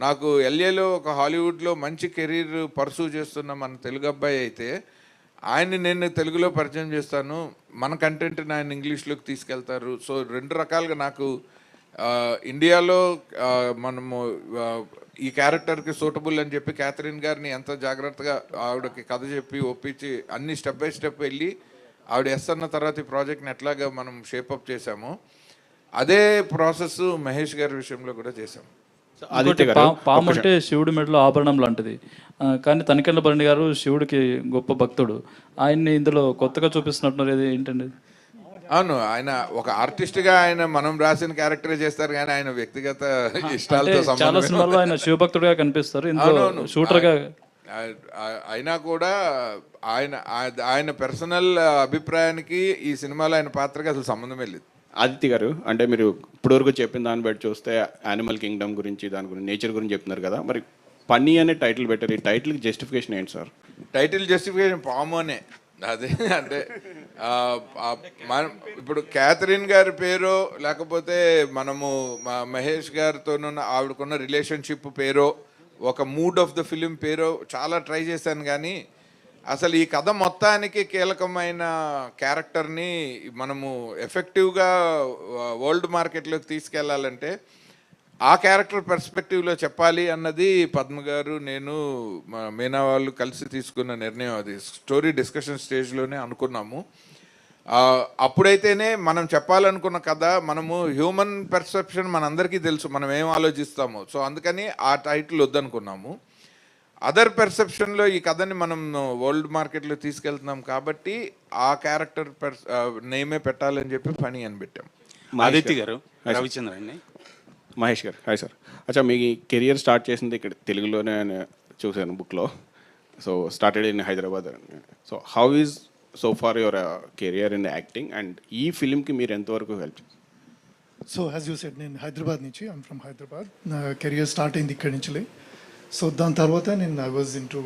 నాకు ఎల్ఏలో ఒక హాలీవుడ్లో మంచి కెరీర్ పర్సూ చేస్తున్న మన తెలుగు అబ్బాయి అయితే ఆయన్ని నేను తెలుగులో పరిచయం చేస్తాను, మన కంటెంట్ని ఆయన ఇంగ్లీష్లోకి తీసుకెళ్తారు. సో రెండు రకాలుగా నాకు ఇండియాలో మనము ఈ క్యారెక్టర్కి సూటబుల్ అని చెప్పి క్యాథరిన్ గారిని ఎంత జాగ్రత్తగా ఆవిడకి కథ చెప్పి ఒప్పించి అన్ని స్టెప్ బై స్టెప్ వెళ్ళి ఆవిడ ఎస్ అన్న తర్వాత ఈ ప్రాజెక్ట్ని ఎట్లాగా మనం షేపప్ చేసామో అదే ప్రాసెస్ మహేష్ గారి విషయంలో కూడా చేసాం. పాము అంటే శివుడి మెడలో ఆభరణం లాంటిది, కానీ తనికెళ్ళ భరణి గారు శివుడికి గొప్ప భక్తుడు. ఆయన్ని ఇందులో కొత్తగా చూపిస్తున్నట్టున్నారు, ఏంటండి? అవును, ఆయన ఒక ఆర్టిస్ట్గా ఆయన మనం రాసిన క్యారెక్టర్ చేస్తారు, కానీ ఆయన వ్యక్తిగత ఇష్టాలతో చాలా సినిమాల్లో ఆయన శివభక్తుడిగా కనిపిస్తారు, ఇందులో షూటర్గా అయినా కూడా ఆయన పర్సనల్ అభిప్రాయానికి ఈ సినిమాలో ఆయన పాత్రకి అసలు సంబంధమే లేదు. ఆదిత్య గారు, అంటే మీరు ఇప్పటివరకు చెప్పిన దాన్ని బట్టి చూస్తే యానిమల్ కింగ్డమ్ గురించి, దాని గురించి, నేచర్ గురించి చెప్తున్నారు కదా, మరి పన్నీ అనే టైటిల్ పెట్టారు. ఈ టైటిల్కి జస్టిఫికేషన్ ఏంటి సార్? టైటిల్ జస్టిఫికేషన్ పాము అనే. అదే అంటే మనం ఇప్పుడు క్యాథరిన్ గారి పేరో లేకపోతే మనము మహేష్ గారితోనున్న ఆవిడకున్న రిలేషన్షిప్ పేరో ఒక మూడ్ ఆఫ్ ద ఫిలిం పేరో చాలా ట్రై చేశాను, కానీ అసలు ఈ కథ మొత్తానికి కీలకమైన క్యారెక్టర్ని మనము ఎఫెక్టివ్గా వరల్డ్ మార్కెట్లోకి తీసుకెళ్లాలంటే ఆ క్యారెక్టర్ పర్స్పెక్టివ్లో చెప్పాలి అన్నది పద్మ గారు, నేను, మీనా వాళ్ళు కలిసి తీసుకున్న నిర్ణయం. అది స్టోరీ డిస్కషన్ స్టేజ్లోనే అనుకున్నాము. అప్పుడైతేనే మనం చెప్పాలనుకున్న కథ, మనము హ్యూమన్ పర్సెప్షన్ మనందరికీ తెలుసు, మనం ఏం ఆలోచిస్తామో. సో అందుకని ఆ టైటిల్ వద్దనుకున్నాము. అదర్ పర్సెప్షన్లో ఈ కథని మనం వరల్డ్ మార్కెట్లో తీసుకెళ్తున్నాం కాబట్టి ఆ క్యారెక్టర్ నేమే పెట్టాలని చెప్పి పని అని పెట్టాం. ఆదిత్య గారు, రవిచంద్ర అండి. మహేష్ గారు, హాయ్ సార్. అచ్చా, మీ కెరియర్ స్టార్ట్ చేసింది ఇక్కడ తెలుగులోనే చూశాను బుక్లో. So started in Hyderabad. So how is so far your career in acting and ఈ ఫిలింకి మీరు ఎంతవరకు help? So as you said, నేను హైదరాబాద్ నుంచి, ఐఎమ్ ఫ్రమ్ హైదరాబాద్. నా కెరియర్ స్టార్ట్ అయింది ఇక్కడి నుంచి. సో దాని తర్వాత I was in to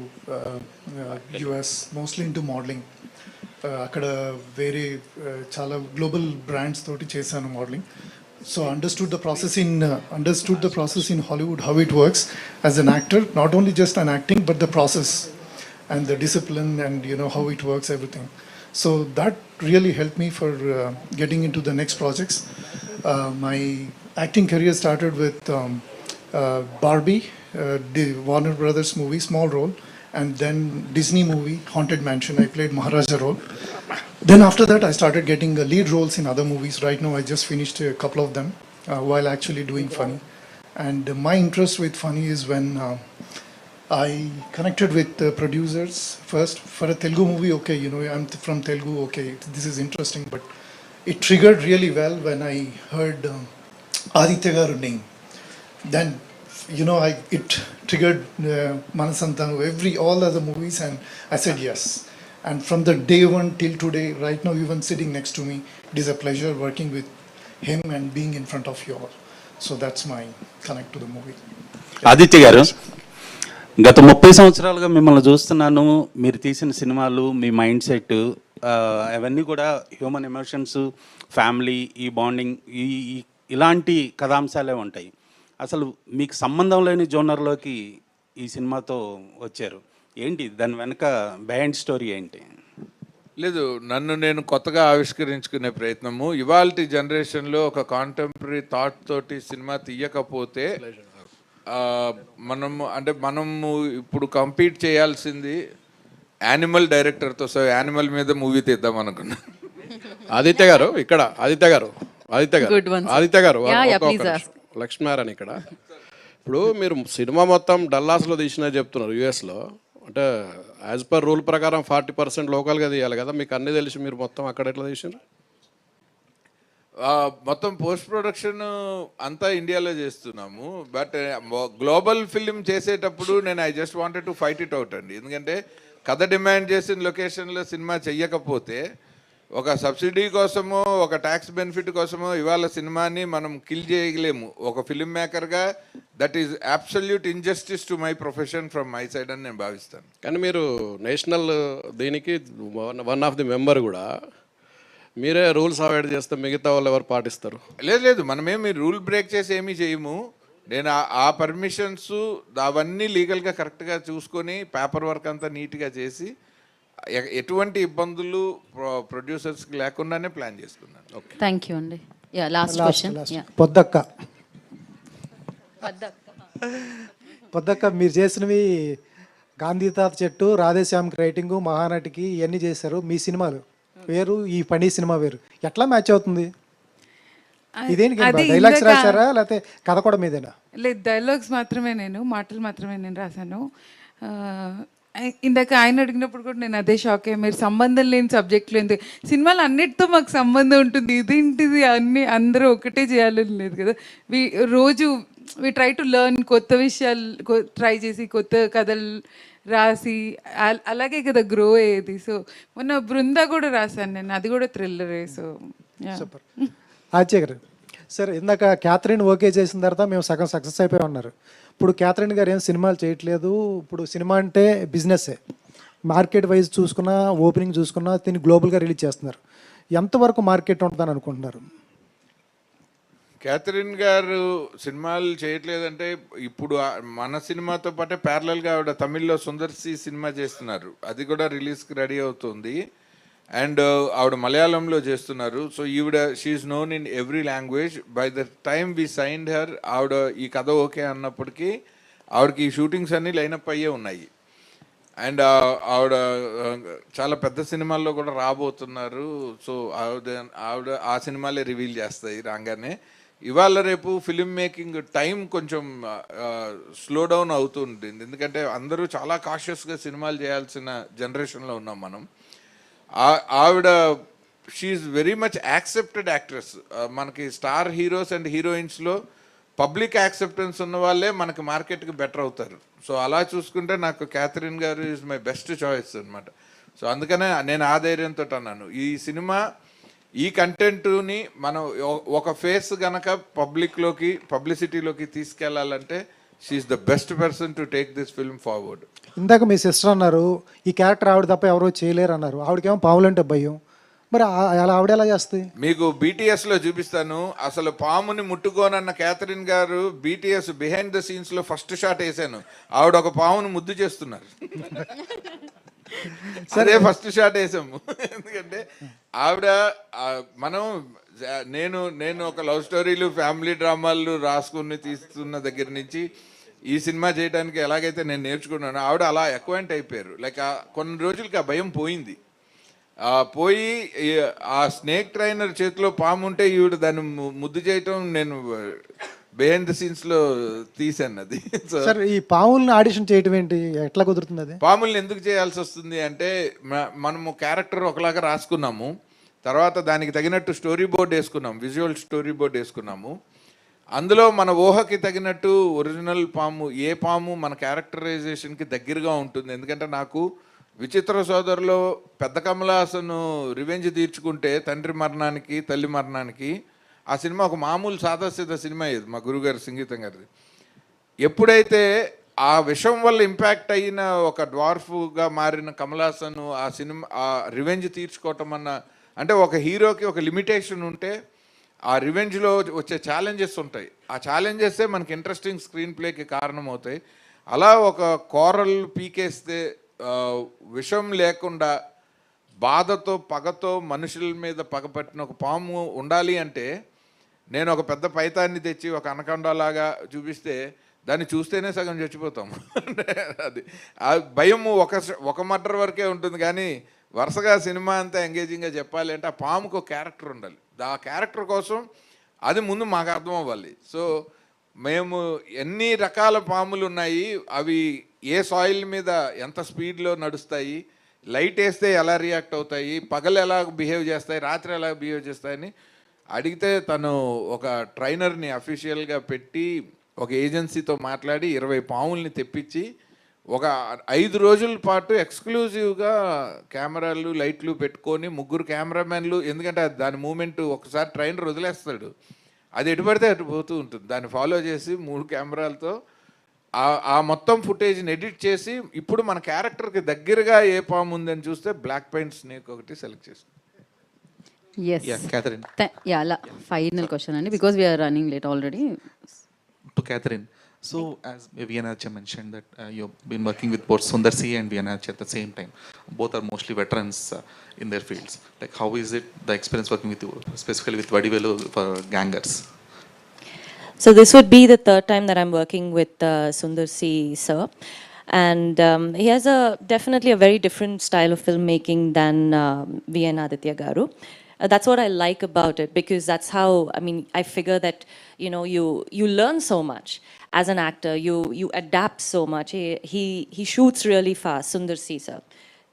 US, mostly in to modelling. అక్కడ వేరే చాలా గ్లోబల్ బ్రాండ్స్ తోటి చేశాను modelling. So understood the process in Hollywood, how it works as an actor, not only just an acting, but the process and the discipline and how it works, everything. So that really helped me for getting into the next projects. My acting career started with Barbie, the Warner Brothers movie, small role, and then Disney movie, Haunted Mansion. I played Maharaja role. Then after that, I started getting lead roles in other movies. Right now, I just finished a couple of them while actually doing funny. And my interest with funny is when I connected with producers first for a Telugu movie. Okay, I'm from Telugu. Okay, this is interesting, but it triggered really well when I heard Aditya Garu name. Then it triggered Manasantanu, all other movies, and I said yes. And from the day one till today, right now, even sitting next to me, it is a pleasure working with him and being in front of you all. So that's my connect to the movie. Aditya గారు, గత 30 సంవత్సరాలుగా మిమ్మల్ని చూస్తున్నాను. మీరు తీసిన సినిమాలు, మీ mind set అవన్నీ కూడా హ్యూమన్ ఎమోషన్స్, ఫ్యామిలీ, ఈ బాండింగ్, ఇలాంటి కథాంశాలే ఉంటాయి. అసలు మీకు సంబంధం లేని జోనర్లోకి ఈ సినిమాతో వచ్చారు. ఏంటి దాని వెనక బిహైండ్ స్టోరీ ఏంటి? లేదు, నన్ను నేను కొత్తగా ఆవిష్కరించుకునే ప్రయత్నము. ఇవాల్టి జనరేషన్లో ఒక కాంటెంపరీ థాట్ తోటి సినిమా తీయకపోతే మనము ఇప్పుడు కంపీట్ చేయాల్సింది యానిమల్ డైరెక్టర్తో. సో యానిమల్ మీద మూవీ తీద్దాం అనుకున్నా. ఆదిత్య గారు ఇక్కడ, ఆదిత్య గారు లక్ష్మీనారాయణ ఇక్కడ. ఇప్పుడు మీరు సినిమా మొత్తం డల్లాస్లో తీసినా చెప్తున్నారు, యూఎస్లో. అంటే యాజ్ పర్ రూల్ ప్రకారం 40% లోకల్గా తీయాలి కదా, మీకు అన్నీ తెలిసి మీరు మొత్తం అక్కడ ఎట్లా తీసినారు? మొత్తం పోస్ట్ ప్రొడక్షన్ అంతా ఇండియాలో చేస్తున్నాము. బట్ గ్లోబల్ ఫిలిం చేసేటప్పుడు నేను I just wanted to fight it out అండి. ఎందుకంటే కథ డిమాండ్ చేసిన లొకేషన్లో సినిమా చెయ్యకపోతే ఒక సబ్సిడీ కోసమో ఒక ట్యాక్స్ బెనిఫిట్ కోసమో ఇవాళ సినిమాని మనం కిల్ చేయలేము. ఒక ఫిలిం మేకర్గా that is absolute injustice to my profession from my side అని నేను భావిస్తాను. కానీ మీరు నేషనల్ దీనికి వన్ ఆఫ్ ది మెంబర్ కూడా, మీరే రూల్స్ అవాయిడ్ చేస్తే మిగతా వాళ్ళు ఎవరు పాటిస్తారు? లేదు, మనమేమి రూల్ బ్రేక్ చేసి ఏమీ చేయము. నేను ఆ పర్మిషన్స్ అవన్నీ లీగల్గా కరెక్ట్గా చూసుకొని పేపర్ వర్క్ అంతా నీట్గా చేసి ఎటువంటి ఇబ్బందులు ప్రొడ్యూసర్స్కి లేకుండానే ప్లాన్ చేసుకున్నాను. ఓకే, థ్యాంక్ యూ అండి. Last question. పొద్దక్క మీరు చేసినవి గాంధీ తాత చెట్టు, రాధేశ్యామ్కి రైటింగు, మహానటికి ఇవన్నీ చేశారు. మీ సినిమాలు వేరు, ఈ పని సినిమా వేరు. ఎట్లా మ్యాచ్ అవుతుంది? ఇదేంటి డైలాగ్స్ రాశారా లేకపోతే కథ కూడా మీదేనా? లేదు, డైలాగ్స్ మాత్రమే, మాటలు మాత్రమే నేను రాశాను. ఇందాక ఆయన అడిగినప్పుడు కూడా నేను అదే షాక్ అయ్యా, మీరు సంబంధం లేని సబ్జెక్టులు ఎందుకు, సినిమాలు అన్నిటితో మాకు సంబంధం ఉంటుంది, ఇదేంటిది అన్నీ అందరూ ఒకటే చేయాలని లేదు కదా. రోజు వి ట్రై టు లెర్న్, కొత్త విషయాలు ట్రై చేసి కొత్త కథలు రాసి అలాగే కదా గ్రో అయ్యేది. సో మొన్న బృందా కూడా రాశాను నేను, అది కూడా థ్రిల్లరే. So super. ఆచార్య గారు సార్, ఇందాక క్యాథరిన్ ఓకే చేసిన తర్వాత మేము సగం సక్సెస్ అయిపోయి ఉన్నారు. ఇప్పుడు క్యాథరిన్ గారు ఏం సినిమాలు చేయట్లేదు. ఇప్పుడు సినిమా అంటే బిజినెస్సే. మార్కెట్ వైజ్ చూసుకున్నా, ఓపెనింగ్ చూసుకున్నా దీన్ని గ్లోబల్గా రిలీజ్ చేస్తున్నారు. ఎంతవరకు మార్కెట్ ఉంటుందని అనుకుంటున్నారు? క్యాథరిన్ గారు సినిమాలు చేయట్లేదంటే ఇప్పుడు మన సినిమాతో పాటే ప్యారలల్గా ఆవిడ తమిళ్లో సుందర్సి సినిమా చేస్తున్నారు, అది కూడా రిలీజ్కి రెడీ అవుతుంది. అండ్ ఆవిడ మలయాళంలో చేస్తున్నారు. సో ఈవిడ she's known in every language. By the time we signed her, ఆవిడ ఈ కథ ఓకే అన్నప్పటికీ ఆవిడకి ఈ షూటింగ్స్ అన్నీ లైనప్ అయ్యే ఉన్నాయి. అండ్ ఆవిడ చాలా పెద్ద సినిమాల్లో కూడా రాబోతున్నారు. సో ఆవిడ ఆ సినిమాలే రివీల్ చేస్తాయి రాగానే. ఇవాళ రేపు ఫిలిం మేకింగ్ టైం కొంచెం స్లో డౌన్ అవుతుంది, ఎందుకంటే అందరూ చాలా కాషియస్గా సినిమాలు చేయాల్సిన జనరేషన్లో ఉన్నాం మనం. ఆవిడ she's very much accepted actress. మనకి స్టార్ హీరోస్ అండ్ హీరోయిన్స్లో పబ్లిక్ యాక్సెప్టెన్స్ ఉన్న వాళ్ళే మనకి మార్కెట్కి బెటర్ అవుతారు. సో అలా చూసుకుంటే నాకు క్యాథరిన్ గారు ఈజ్ మై బెస్ట్ చాయిస్ అనమాట. సో అందుకనే నేను ఆ ధైర్యంతో అన్నాను, ఈ సినిమా ఈ కంటెంట్ని మనం ఒక ఫేస్ గనక పబ్లిసిటీలోకి తీసుకెళ్లాలంటే she's the best person to take this film forward. ఇందాక మీ సిస్టర్ అన్నారు ఈ క్యారెక్టర్ ఆవిడ తప్ప ఎవరో చేయలేరు అన్నారు. ఆవిడకేమో పాములంటే భయం, మరి అలా ఆవిడ ఎలా చేస్తుంది? మీకు BTSలో చూపిస్తాను. అసలు పాముని ముట్టుకోనన్న క్యాథరిన్ గారు BTS బిహైండ్ ద సీన్స్లో ఫస్ట్ షాట్ వేసాను, ఆవిడ ఒక పాముని ముద్దు చేస్తున్నారు. సరే ఫస్ట్ షాట్ వేసాము. ఎందుకంటే ఆవిడ నేను ఒక లవ్ స్టోరీలు, ఫ్యామిలీ డ్రామాలు రాసుకుని తీస్తున్న దగ్గర నుంచి ఈ సినిమా చేయడానికి ఎలాగైతే నేను నేర్చుకున్నాను, ఆవిడ అలా అక్వైంట్ అయిపోయారు. లైక్ కొన్ని రోజులకి ఆ భయం పోయింది. పోయి ఆ స్నేక్ ట్రైనర్ చేతిలో పాము ఉంటే ఈవిడ దాన్ని ముద్దు చేయటం నేను బిహైండ్ ద సీన్స్ లో తీసాను అది. సార్ ఈ పాముల్ని ఆడిషన్ చేయటం ఏంటి, ఎట్లా కుదురుతుంది అది? పాముల్ని ఎందుకు చేయాల్సి వస్తుంది అంటే మనము క్యారెక్టర్ ఒకలాగా రాసుకున్నాము, తర్వాత దానికి తగినట్టు స్టోరీ బోర్డ్ వేసుకున్నాము, విజువల్ స్టోరీ బోర్డ్ వేసుకున్నాము. అందులో మన ఊహకి తగినట్టు ఒరిజినల్ పాము ఏ పాము మన క్యారెక్టరైజేషన్కి దగ్గరగా ఉంటుంది. ఎందుకంటే నాకు విచిత్ర సోదరులో పెద్ద కమలాసను రివెంజ్ తీర్చుకుంటే తండ్రి మరణానికి తల్లి మరణానికి, ఆ సినిమా ఒక మామూలు సాదాసీదా సినిమా ఇది, మా గురుగారు సంగీతం గారిది. ఎప్పుడైతే ఆ విషయం వల్ల ఇంపాక్ట్ అయిన ఒక డ్వార్ఫ్గా మారిన కమల్ హాసన్ ఆ సినిమా ఆ రివెంజ్ తీర్చుకోవటం అన్న, అంటే ఒక హీరోకి ఒక లిమిటేషన్ ఉంటే ఆ రివెంజ్లో వచ్చే ఛాలెంజెస్ ఉంటాయి. ఆ ఛాలెంజెసే మనకి ఇంట్రెస్టింగ్ స్క్రీన్ ప్లేకి కారణం అవుతాయి. అలా ఒక కోరల్ పీకేస్తే విషం లేకుండా బాధతో పగతో మనుషుల మీద పగపట్టిన ఒక పాము ఉండాలి అంటే, నేను ఒక పెద్ద పైతాన్ని తెచ్చి ఒక అనకొండలాగా చూపిస్తే దాన్ని చూస్తేనే సగం చచ్చిపోతాం. అది ఆ భయం ఒక మర్డర్ వరకే ఉంటుంది, కానీ వరుసగా సినిమా అంతా ఎంగేజింగ్గా చెప్పాలి అంటే ఆ పాముకు ఒక క్యారెక్టర్ ఉండాలి. ఆ క్యారెక్టర్ కోసం అది ముందు మాకు అర్థం అవ్వాలి. సో మేము ఎన్ని రకాల పాములు ఉన్నాయి, అవి ఏ సాయిల్ మీద ఎంత స్పీడ్లో నడుస్తాయి, లైట్ వేస్తే ఎలా రియాక్ట్ అవుతాయి, పగలు ఎలా బిహేవ్ చేస్తాయి, రాత్రి ఎలా బిహేవ్ చేస్తాయని అడిగితే తను ఒక ట్రైనర్ని అఫీషియల్గా పెట్టి ఒక ఏజెన్సీతో మాట్లాడి 20 పాముల్ని తెప్పించి ఒక 5 రోజుల పాటు ఎక్స్క్లూజివ్గా కెమెరాలు లైట్లు పెట్టుకొని 3 కెమెరామెన్లు, ఎందుకంటే దాని మూమెంట్ ఒకసారి ట్రైనర్ వదిలేస్తాడు, అది ఎటు పడితే అటు పోతూ ఉంటుంది, దాన్ని ఫాలో చేసి 3 కెమెరాలతో ఆ మొత్తం ఫుటేజ్ని ఎడిట్ చేసి ఇప్పుడు మన క్యారెక్టర్కి దగ్గరగా ఏ పాము ఉందని చూస్తే బ్లాక్ పెయింట్ స్నేక్ ఒకటి సెలెక్ట్ చేసి. Yes. Yeah, Catherine. Final question, Andy, because we are running late already. To Catherine. So, as Viyanarcha mentioned that you've been working with both Sundar C and Viyanarcha at the same time. Both are mostly veterans in their fields. Like, how is it the experience working with you, specifically with Vadivelu for Gangers? So this would be the third time that I'm working with Sundar C, sir. And he has definitely a very different style of filmmaking than V.N. Aditya Garu. That's what I like about it, because that's how, I mean, I figure that, you know, you learn so much as an actor, you adapt so much. He shoots really fast, Sundar C, sir.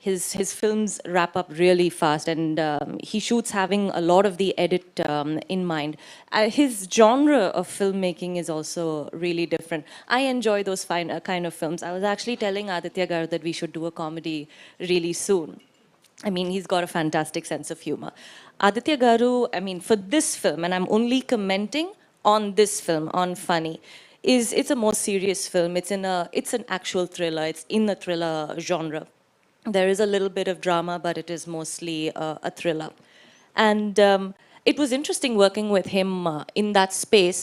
His films wrap up really fast, and he shoots having a lot of the edit in mind. His genre of filmmaking is also really different. I enjoy those kind of films. I was actually telling Aditya Garu that we should do a comedy really soon. I mean, he's got a fantastic sense of humor. Aditya Garu, I mean, for this film, and I'm only commenting on this film, on Funny, it's a more serious film. It's an actual thriller. It's in the thriller genre. There is a little bit of drama, but it is mostly a thriller. And it was interesting working with him in that space.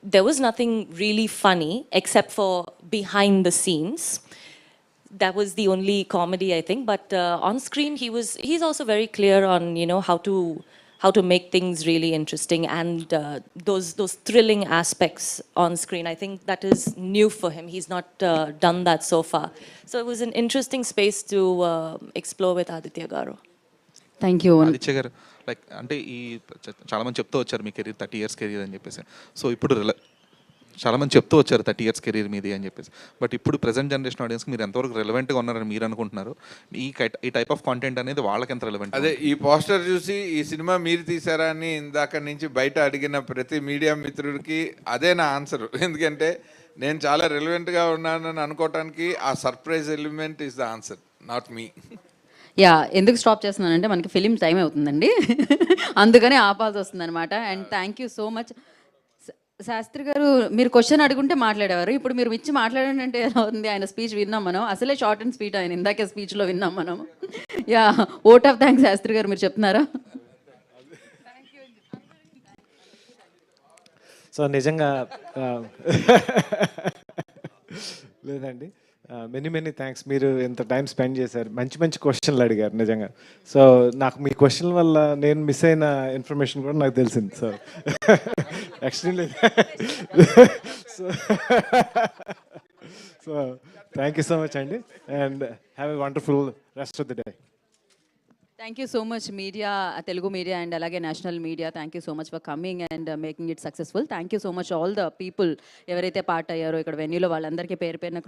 There was nothing really funny except for behind the scenes. That was the only comedy, I think. But on screen, he's also very clear on, you know, how to make things really interesting, and those thrilling aspects on screen. I think that is new for him. He's not done that so far. So it was an interesting space to explore with Aditya Garu. Thank you. Aditya Garu, like, అంటే ఈ చాలా మంది చెప్తూ వచ్చారు మీ career 30 years career అని చెప్పేసి. So ఇప్పుడు చాలా మంది చెప్తూ వచ్చారు 30 years కెరీర్ మీది అని చెప్పేసి. బట్ ఇప్పుడు ప్రెసెంట్ జనరేషన్ ఆడియన్స్కి మీరు ఎంతవరకు రెలవెంట్గా ఉన్నారని మీరు అనుకుంటున్నారు? ఈ టైప్ ఆఫ్ కాంటెంట్ అనేది వాళ్ళకి ఎంత రెలవెంట్? అదే ఈ పోస్టర్ చూసి ఈ సినిమా మీరు తీసారా అని ఇందాక నుంచి బయట అడిగిన ప్రతి మీడియా మిత్రుడికి అదే నా ఆన్సర్. ఎందుకంటే నేను చాలా రెలవెంట్గా ఉన్నానని అనుకోవటానికి ఆ surprise element is the answer, not me. ఎందుకు స్టాప్ చేస్తున్నానంటే మనకి ఫిలిం టైం అవుతుందండి, అందుకని ఆపాల్సి వస్తుంది అనమాట. And thank you so much. Shastri గారు, మీరు క్వశ్చన్ అడుగుంటే మాట్లాడేవారు, ఇప్పుడు మీరు ఇచ్చి మాట్లాడండి అంటే ఎలా ఉంది? ఆయన స్పీచ్ విన్నాం మనం, అసలే షార్ట్ అండ్ స్వీట్ ఆయన ఇందాకే స్పీచ్లో విన్నాం మనం. ఓట్ ఆఫ్ థ్యాంక్స్ శాస్త్రి గారు, మీరు చెప్తున్నారా? సో నిజంగా లేదండి, మెనీ థ్యాంక్స్. మీరు ఎంత టైం స్పెండ్ చేశారు, మంచి క్వశ్చన్లు అడిగారు నిజంగా. సో నాకు మీ క్వశ్చన్ వల్ల నేను మిస్ అయిన ఇన్ఫర్మేషన్ కూడా నాకు తెలిసింది. So actually so thank you so much అండి, and have a wonderful rest of the day. Thank you so much media, Telugu media and అలాగే national media. Thank you so much for coming and making it successful. Thank you so much all the people ఎవరైతే part అయ్యారో ఇక్కడ వెన్యూలో, వాళ్ళందరికీ పేరు పేరున